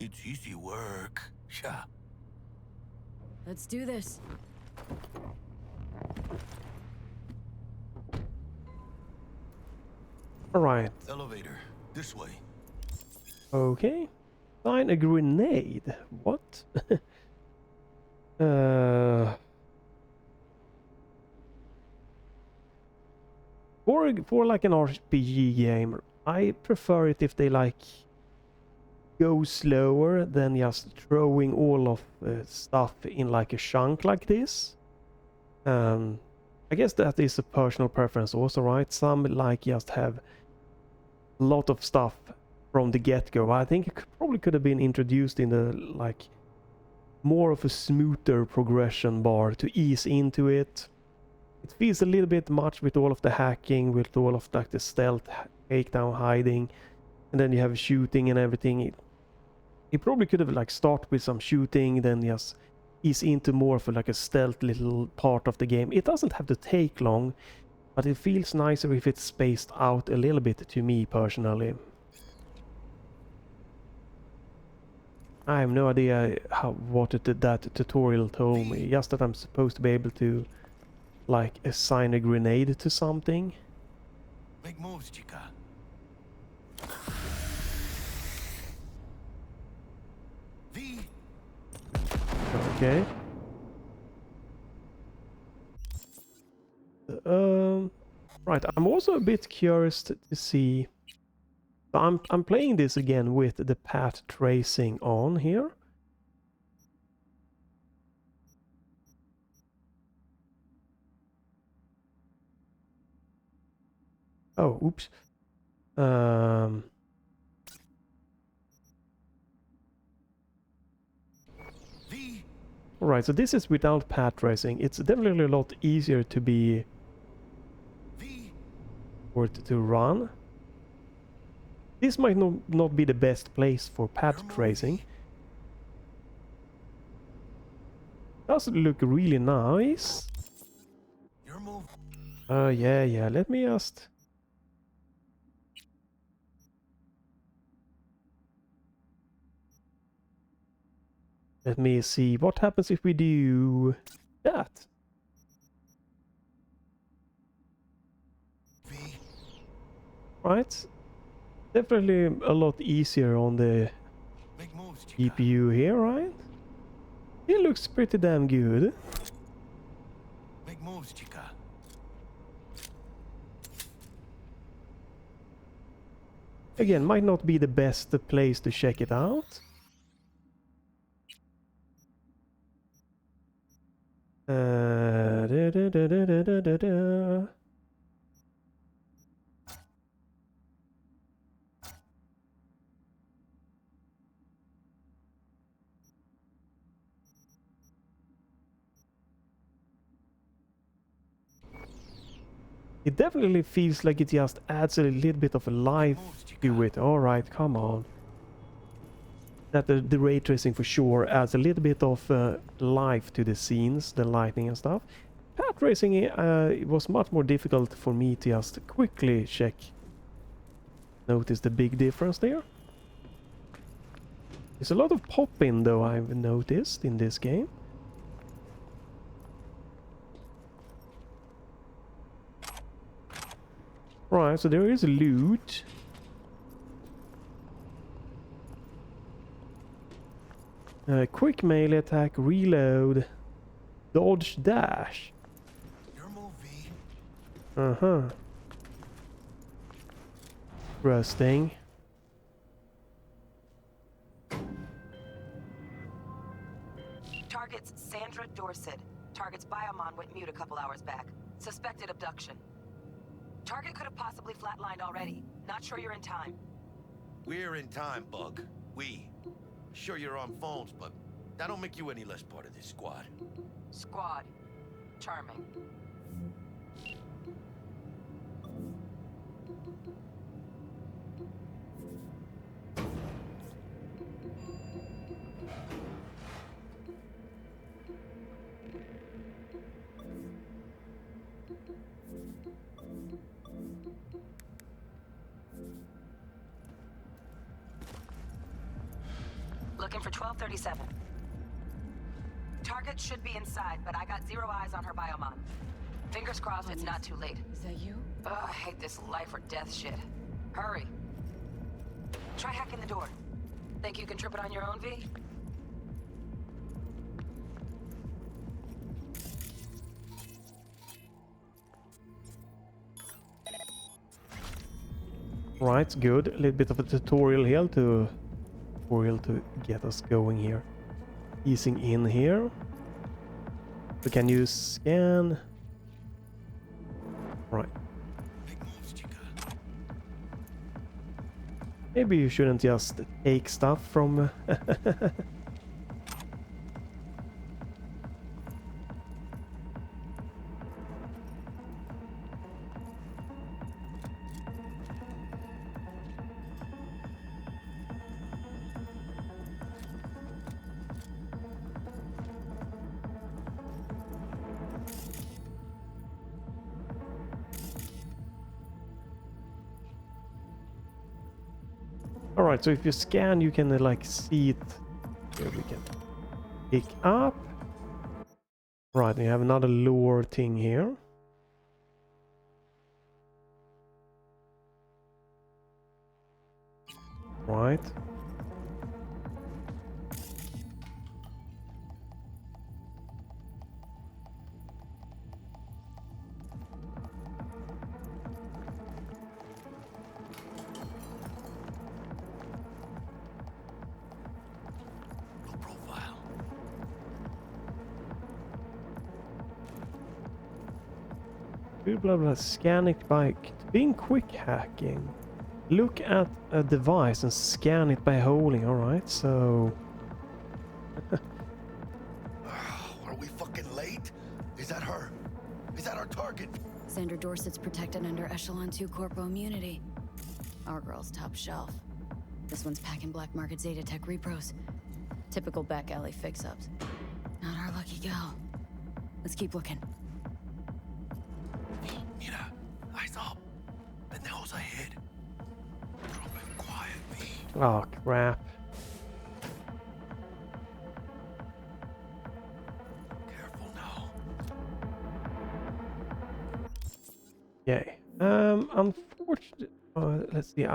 S10: It's easy work. Yeah.
S2: Let's do this.
S1: All right.
S10: Elevator. This way.
S1: Okay. Find a grenade. What? For like an RPG game, I prefer it if they like go slower than just throwing all of stuff in like a chunk like this. I guess that is a personal preference also, right? Some like just have a lot of stuff from the get-go. I think it probably could have been introduced in the like more of a smoother progression bar to ease into it. It feels a little bit much with all of the hacking, with all of like the stealth, takedown, hiding, and then you have shooting and everything. It probably could have like start with some shooting, then just ease into more of like a stealth little part of the game. It doesn't have to take long, but it feels nicer if it's spaced out a little bit to me personally. I have no idea what that tutorial told me, just that I'm supposed to be able to like assign a grenade to something.
S10: Make moves, chica. V.
S1: Okay. Right, I'm also a bit curious to see. I'm playing this again with the path tracing on here. Oh, oops. Alright, so this is without path tracing. It's definitely a lot easier to be or to run. This might not be the best place for path tracing. Does look really nice. Yeah, let me just... Let me see, what happens if we do that? Right, definitely a lot easier on the GPU here, right? It looks pretty damn good.
S10: Make moves, chica.
S1: Again, might not be the best place to check it out. It definitely feels like it just adds a little bit of a life to it. Alright, come on. That the ray tracing for sure adds a little bit of life to the scenes, the lighting and stuff. Path tracing it was much more difficult for me to just quickly check. Notice the big difference there. There's a lot of pop-in though, I've noticed in this game. Right, so there is loot. Quick melee attack, reload, dodge, dash. Interesting.
S18: Target's Sandra Dorset. Target's biomon went mute a couple hours back. Suspected abduction. Target could have possibly flatlined already. Not sure you're in time.
S10: We're in time, Bug. We. Sure you're on phones, but That don't make you any less part of this squad.
S18: Squad. Charming. Looking for 1237. Target should be inside, but I got 0 eyes on her biomon. Fingers crossed it's not too late.
S2: Is that you?
S18: Ugh, I hate this life or death shit. Hurry. Try hacking the door. Think you can trip it on your own, V?
S1: Right, good. A little bit of a tutorial here to get us going here. Easing in here. We can use scan. Right. Maybe you shouldn't just take stuff from... Alright, so if you scan, you can like see it. Here we can pick up. Right, we have another lure thing here. Right. Blah blah, scan it by being quick hacking. Look at a device and scan it by holding. Alright, so...
S10: Are we fucking late? Is that her? Is that our target?
S2: Sandra Dorsett's protected under Echelon 2 Corpo immunity. Our girl's top shelf. This one's packing black market Zeta Tech repros. Typical back alley fix-ups. Not our lucky gal. Let's keep looking.
S10: Mira, eyes up. Pendejos ahead. Drop it quietly.
S1: Oh, crap.
S10: Careful now.
S1: Okay. Unfortunately, let's see.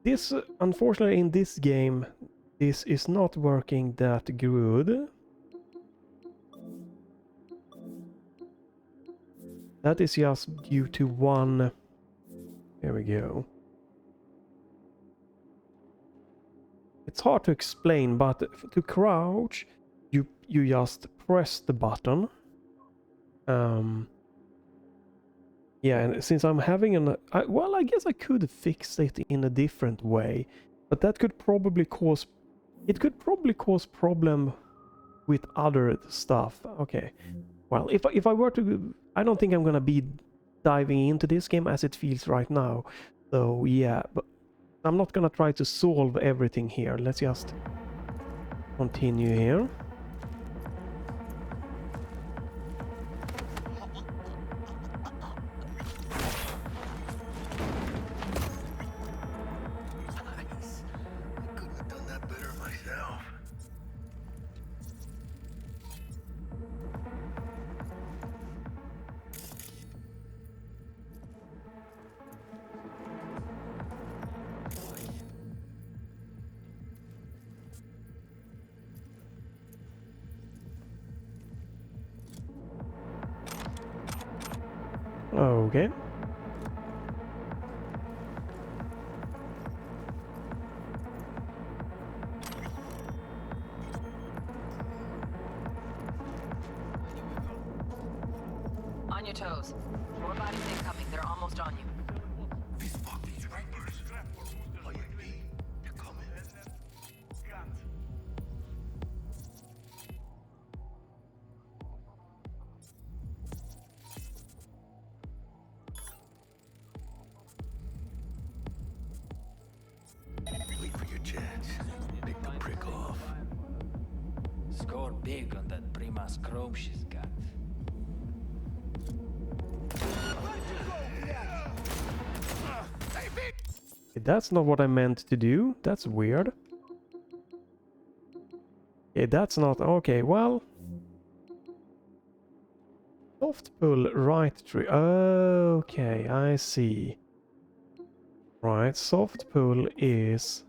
S1: This unfortunately in this game, this is not working that good. That is just due to one. There we go. It's hard to explain, but to crouch, you just press the button. Yeah, and since I'm having well, I guess I could fix it in a different way, but that could probably cause... It could probably cause problem with other stuff. Okay. Well, if I were to... I don't think I'm gonna be diving into this game as it feels right now. So, yeah, but I'm not gonna try to solve everything here. Let's just continue here. Okay.
S18: On your toes. More bodies incoming. They're almost on you.
S10: These fucking reapers. Oh, yeah, they're coming.
S19: big on that Primas chrome she's got.
S1: That's not what I meant to do. That's weird. Okay, that's not... Okay, well... Soft pull right trigger. Okay, I see. Right, soft pull is...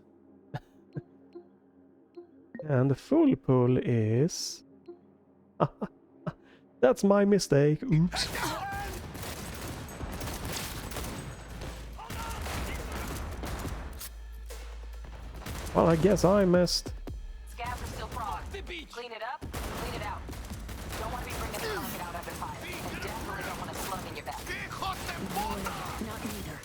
S1: and the full pull is... That's my mistake. Oops. Well, I guess I messed.
S18: Scabs are still fraud. Clean it up, clean it out. You don't want to be bringing the target out under fire. And definitely don't want a slug in your back.
S3: Not neither.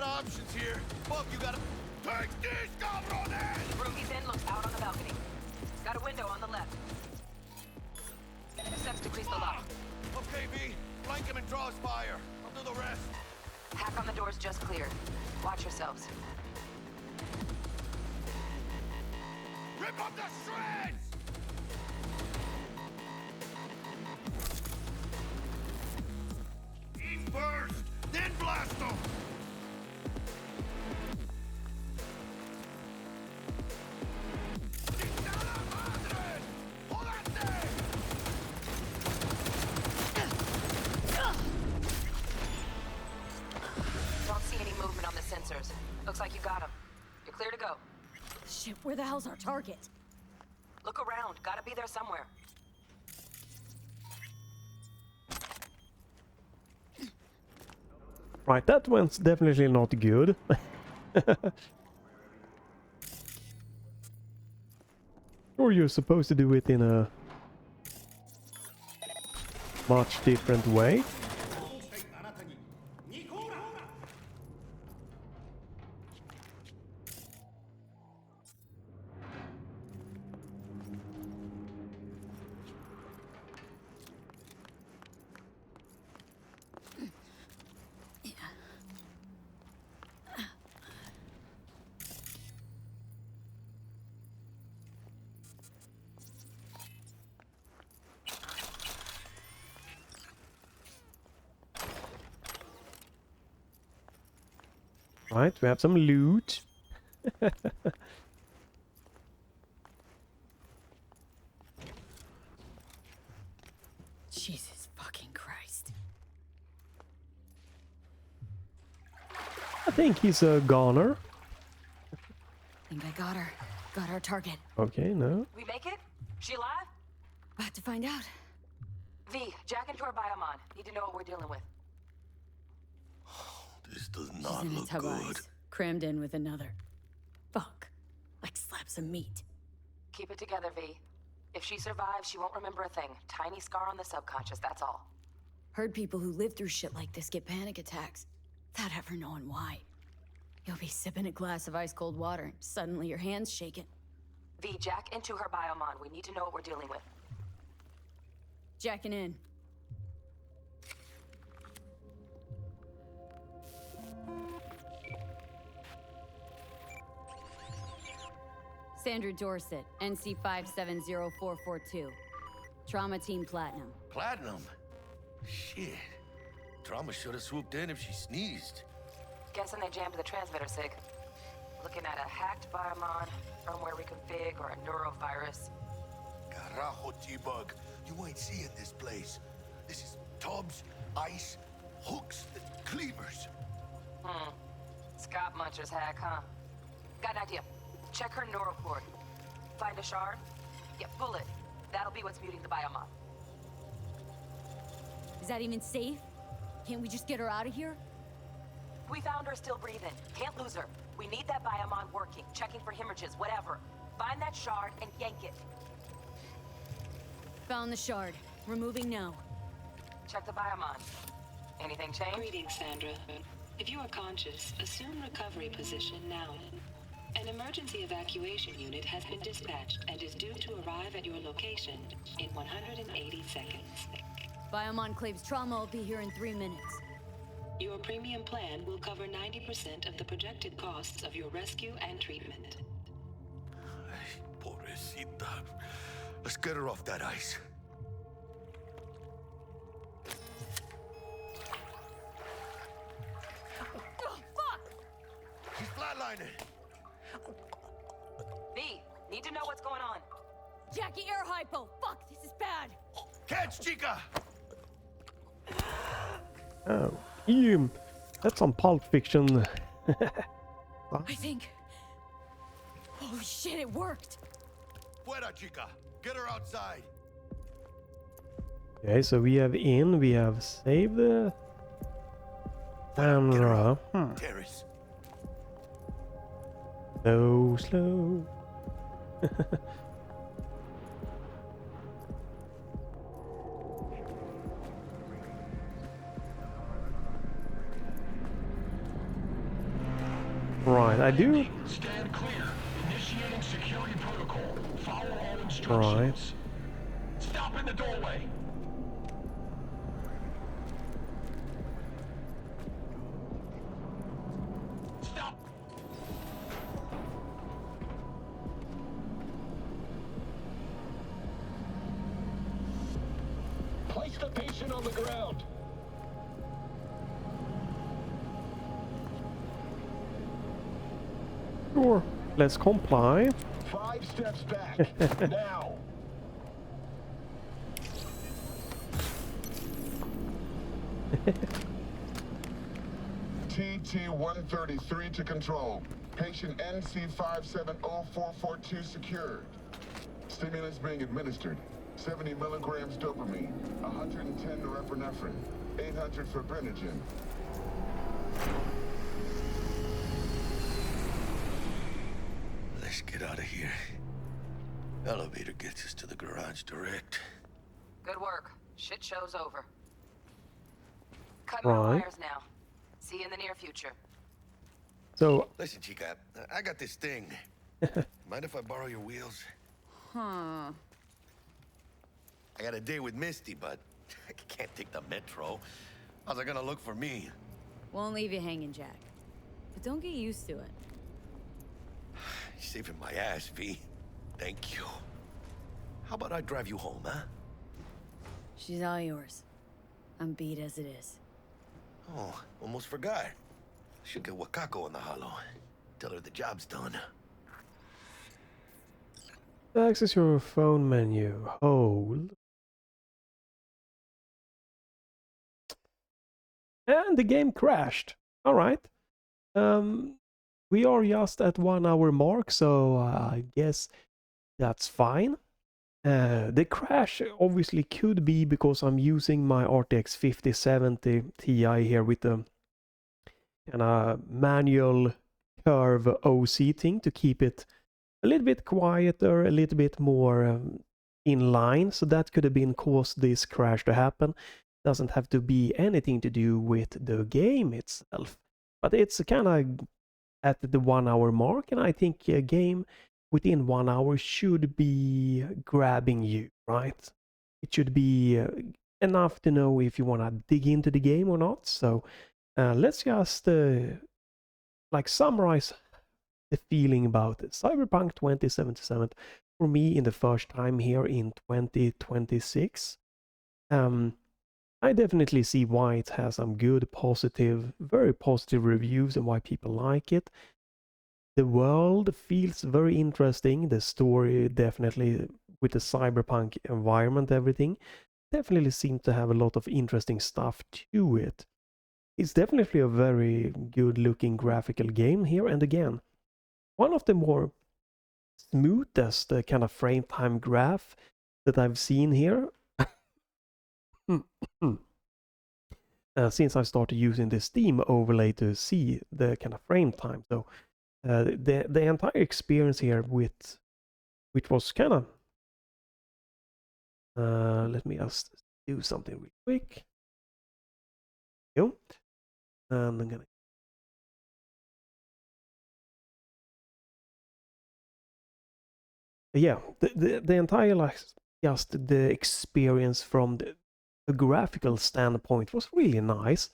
S10: Options here. Fuck, you gotta take these cabrones!
S18: Rookie's Inn looks out on the balcony. It's got a window on the left. 2 steps decrease the lock.
S10: Okay, V. Flank him and draw his fire. I'll do the rest.
S18: Hack on the door's just cleared. Watch yourselves.
S10: Rip up the shreds! Eat first, then blast them!
S18: Sensors. Looks like you got him. You're clear to go.
S2: Shit, where the hell's our target?
S18: Look around. Gotta be there somewhere.
S1: Right, that one's definitely not good. Or you're supposed to do it in a much different way. Right, we have some loot.
S2: Jesus fucking Christ.
S1: I think he's a goner.
S2: Think I got her. Got our target.
S1: Okay, no.
S18: We make it? She alive?
S2: About to find out.
S18: V, jack into her biomon. Need to know what we're dealing with.
S10: This does
S2: She's
S10: not
S2: in a
S10: look
S2: tub
S10: good.
S2: ice, crammed in with another. Fuck. Like slabs of meat.
S18: Keep it together, V. If she survives, she won't remember a thing. Tiny scar on the subconscious, that's all.
S2: Heard people who live through shit like this get panic attacks, without ever knowing why. You'll be sipping a glass of ice-cold water, and suddenly your hand's shaking.
S18: V, jack into her biomon. We need to know what we're dealing with.
S2: Jacking in. Sandra Dorset, NC570442. Trauma Team Platinum.
S10: Platinum? Shit. Trauma should have swooped in if she sneezed.
S18: Guessing they jammed the transmitter, Sig. Looking at a hacked biomon, firmware reconfig, or a neurovirus.
S10: Carajo, T-Bug. You ain't seeing this place. This is tubs, ice, hooks, and cleavers.
S18: Scott Muncher's hack, huh? Got an idea. Check her neural cord. Find a shard? Yeah, pull it. That'll be what's muting the biomon.
S2: Is that even safe? Can't we just get her out of here?
S18: We found her still breathing. Can't lose her. We need that biomon working, checking for hemorrhages, whatever. Find that shard and yank it.
S2: Found the shard. Removing now.
S18: Check the biomon. Anything change?
S20: Greetings, Sandra. If you are conscious, assume recovery position now. An emergency evacuation unit has been dispatched and is due to arrive at your location in 180 seconds.
S2: Biomon claims trauma will be here in 3 minutes.
S20: Your premium plan will cover 90% of the projected costs of your rescue and treatment.
S10: Pobrecita. Let's get her off that ice.
S2: Oh, fuck!
S10: She's flatlining.
S18: V, need to know what's going on.
S2: Jackie, air hypo! Fuck, this is bad!
S10: Catch, chica!
S1: Oh, that's some Pulp Fiction.
S2: I think... Holy shit, it worked!
S10: Fuera, chica! Get her outside!
S1: Okay, so we have saved the camera.
S10: Terrace.
S1: So slow. Right, I do.
S17: Stand clear. Initiating security protocol. Follow all instructions.
S1: Right.
S17: Stop in the doorway. Stop. Place the patient on the ground.
S1: Sure, let's comply.
S17: 5 steps back. Now.
S11: TT-133 to control. Patient NC570442 secured. Stimulants being administered. 70 milligrams dopamine, 110 norepinephrine, 800 fibrinogen.
S10: Let's get out of here. Elevator gets us to the garage direct.
S18: Good work. Shit show's over. Cut my
S1: Right.
S18: wires now. See you in the near future.
S1: So,
S10: Listen, chica, I got this thing. Mind if I borrow your wheels?
S2: Huh.
S10: I got a date with Misty, but I can't take the metro. How's it gonna look for me?
S2: Won't leave you hanging, Jack. But don't get used to it.
S10: You're saving my ass, V. Thank you. How about I drive you home, huh?
S2: She's all yours. I'm beat as it is.
S10: Oh, almost forgot. Should get Wakako in the hollow. Tell her the job's done.
S1: access your phone menu. Hold. And the game crashed. All right. We are just at 1 hour mark, so I guess that's fine. The crash obviously could be because I'm using my RTX 5070 Ti here with the manual curve OC thing to keep it a little bit quieter, a little bit more in line. So that could have been caused this crash to happen. Doesn't have to be anything to do with the game itself, but it's kind of at the 1 hour mark, and I think a game within 1 hour should be grabbing you, right? It should be enough to know if you want to dig into the game or not. So let's just like summarize the feeling about it. Cyberpunk 2077 for me in the first time here in 2026. I definitely see why it has some good, positive, very positive reviews and why people like it. The world feels very interesting. The story definitely, with the cyberpunk environment, everything, definitely seems to have a lot of interesting stuff to it. It's definitely a very good looking graphical game here. And again, one of the more smoothest kind of frame time graph that I've seen here. Since I started using the Steam overlay to see the kind of frame time. So the entire experience here which was kind of let me just do something real quick. And I'm gonna yeah, the entire like just the experience from the graphical standpoint was really nice.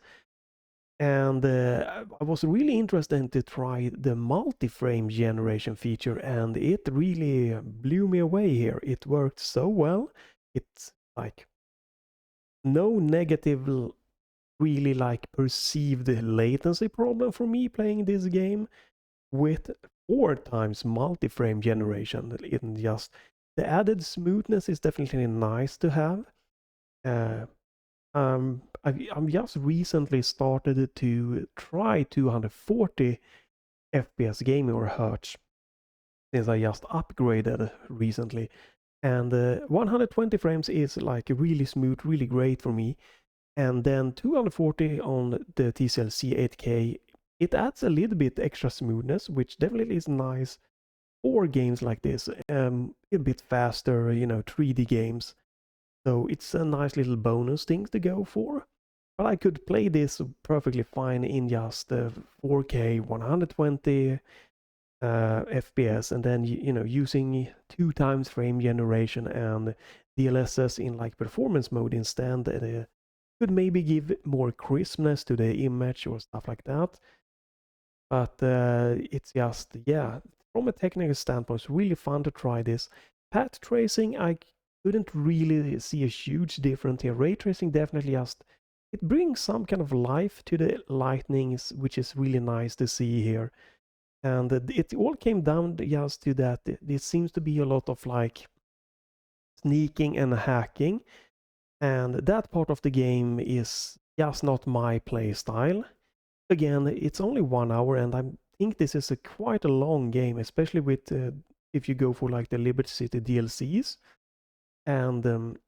S1: And I was really interested to try the multi-frame generation feature, and it really blew me away here. It worked so well. It's like no negative, really like perceived latency problem for me playing this game with 4 times multi-frame generation. In just the added smoothness is definitely nice to have. I've just recently started to try 240 FPS gaming or hertz since I just upgraded recently, and 120 frames is like really smooth, really great for me, and then 240 on the TCL C8K, it adds a little bit extra smoothness, which definitely is nice for games like this, a bit faster, 3D games. So it's a nice little bonus thing to go for. But I could play this perfectly fine in just 4K 120 FPS, and then using 2 times frame generation and DLSS in like performance mode instead. Could maybe give more crispness to the image or stuff like that. But it's just, yeah, from a technical standpoint, it's really fun to try this. Path tracing, I couldn't really see a huge difference here. Ray tracing definitely just, it brings some kind of life to the lightnings, which is really nice to see here. And it all came down just to that it seems to be a lot of like sneaking and hacking. And that part of the game is just not my play style. Again, it's only 1 hour, and I think this is quite a long game, especially with if you go for like the Liberty City DLCs. And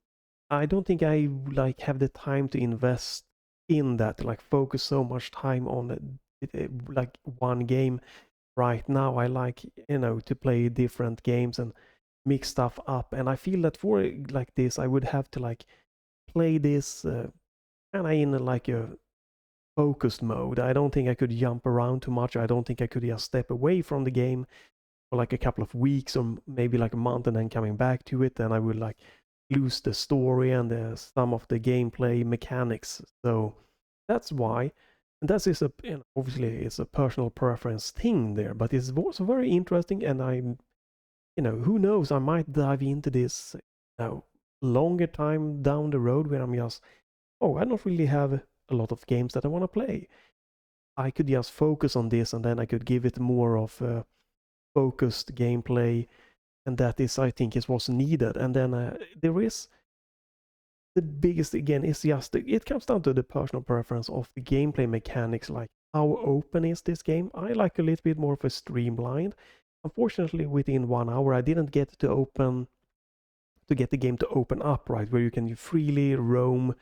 S1: I don't think I like have the time to invest in that, like focus so much time on like one game right now. I like, to play different games and mix stuff up, and I feel that for like this I would have to like play this kind of in like a focused mode. I don't think I could jump around too much. I don't think I could just step away from the game for like a couple of weeks or maybe like a month and then coming back to it. Then I would like lose the story and some of the gameplay mechanics. So that's why. And that is obviously it's a personal preference thing there, but it's also very interesting. And I'm, who knows, I might dive into this longer time down the road where I'm just, I don't really have a lot of games that I want to play. I could just focus on this, and then I could give it more of a focused gameplay, and that is, I think, is what's needed. And then there is the biggest, again, is just it comes down to the personal preference of the gameplay mechanics, like how open is this game. I like a little bit more of a streamlined. Unfortunately, within 1 hour I didn't get to get the game to open up, right, where you can freely roam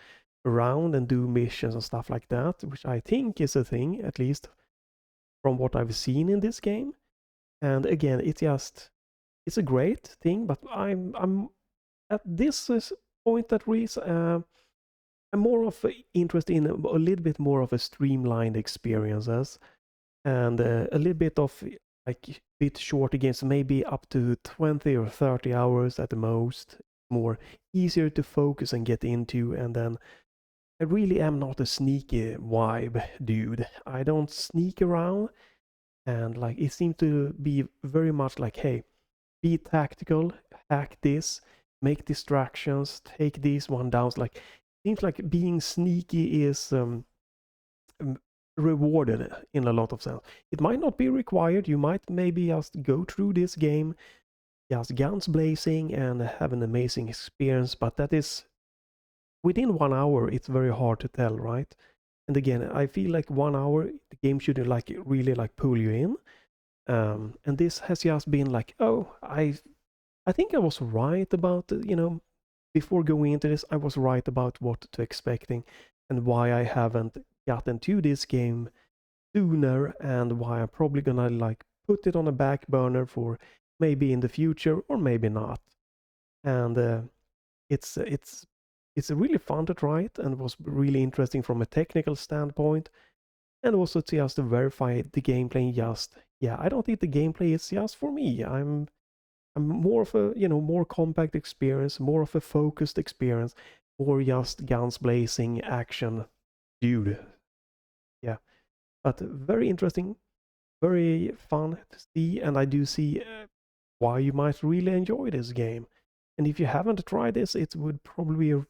S1: around and do missions and stuff like that, which I think is a thing, at least from what I've seen in this game. And again, it's a great thing, but I'm at this point at least, I'm more of interested in a little bit more of a streamlined experiences, and a little bit of like bit shorter games, maybe up to 20 or 30 hours at the most, more easier to focus and get into. And then I really am not a sneaky vibe dude. I don't sneak around, and like it seems to be very much like, hey, be tactical, hack this, make distractions, take these one downs. Like, seems like being sneaky is rewarded in a lot of sense. It might not be required. You might maybe just go through this game just guns blazing and have an amazing experience, but that is within 1 hour. It's very hard to tell, right? And again, I feel like 1 hour the game should like really like pull you in, And this has just been like, oh, I think I was right about, before going into this, I was right about what to expecting and why I haven't gotten to this game sooner, and why I'm probably gonna like put it on a back burner for maybe in the future or maybe not. And it's really fun to try it, and was really interesting from a technical standpoint, and also just to verify the gameplay. I don't think the gameplay is just for me. I'm more of a, more compact experience, more of a focused experience, or just guns blazing action dude. Yeah, but very interesting, very fun to see, and I do see why you might really enjoy this game. And if you haven't tried this, it would probably be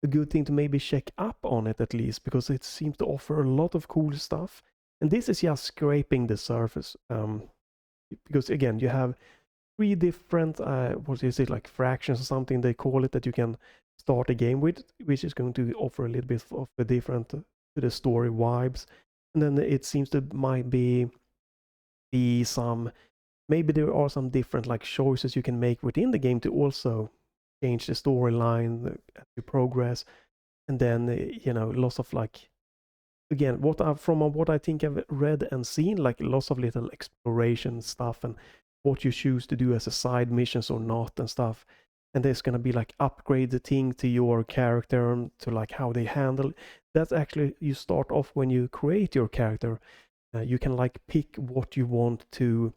S1: a good thing to maybe check up on it at least, because it seems to offer a lot of cool stuff. And this is just scraping the surface, because again, you have 3 different, what is it, like fractions or something they call it, that you can start a game with, which is going to offer a little bit of a different to the story vibes. And then it seems to might be some, maybe there are some different like choices you can make within the game to also change the storyline as you progress. And then lots of like, again, from what I think I've read and seen, like lots of little exploration stuff, and what you choose to do as a side missions or not and stuff. And there's gonna be like upgrade the thing to your character, to like how they handle. That's actually, you start off when you create your character. You can like pick what you want to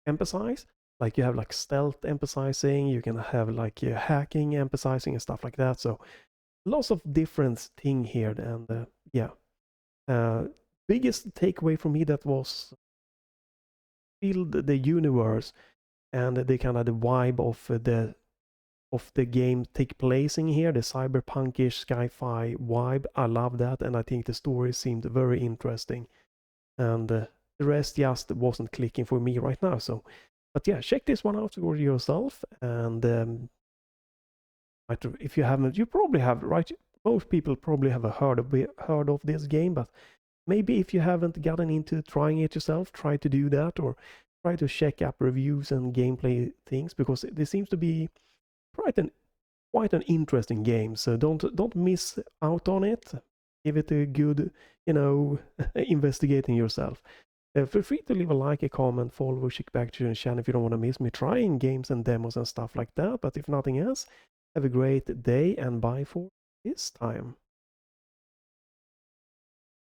S1: emphasize. Like you have like stealth emphasizing, you can have like hacking emphasizing and stuff like that. So lots of different thing here. And biggest takeaway for me that was feel the universe and the kind of the vibe of the game take place in here, the cyberpunkish sci-fi vibe. I love that, and I think the story seemed very interesting. And the rest just wasn't clicking for me right now. So, but yeah, check this one out for yourself. And if you haven't, you probably have, right? Most people probably have heard of this game, but maybe if you haven't gotten into trying it yourself, try to do that, or try to check up reviews and gameplay things, because this seems to be quite an interesting game. So don't miss out on it. Give it a good, investigating yourself. Feel free to leave a like, a comment, follow, check back to the channel if you don't want to miss me trying games and demos and stuff like that. But if nothing else, have a great day, and bye for this time.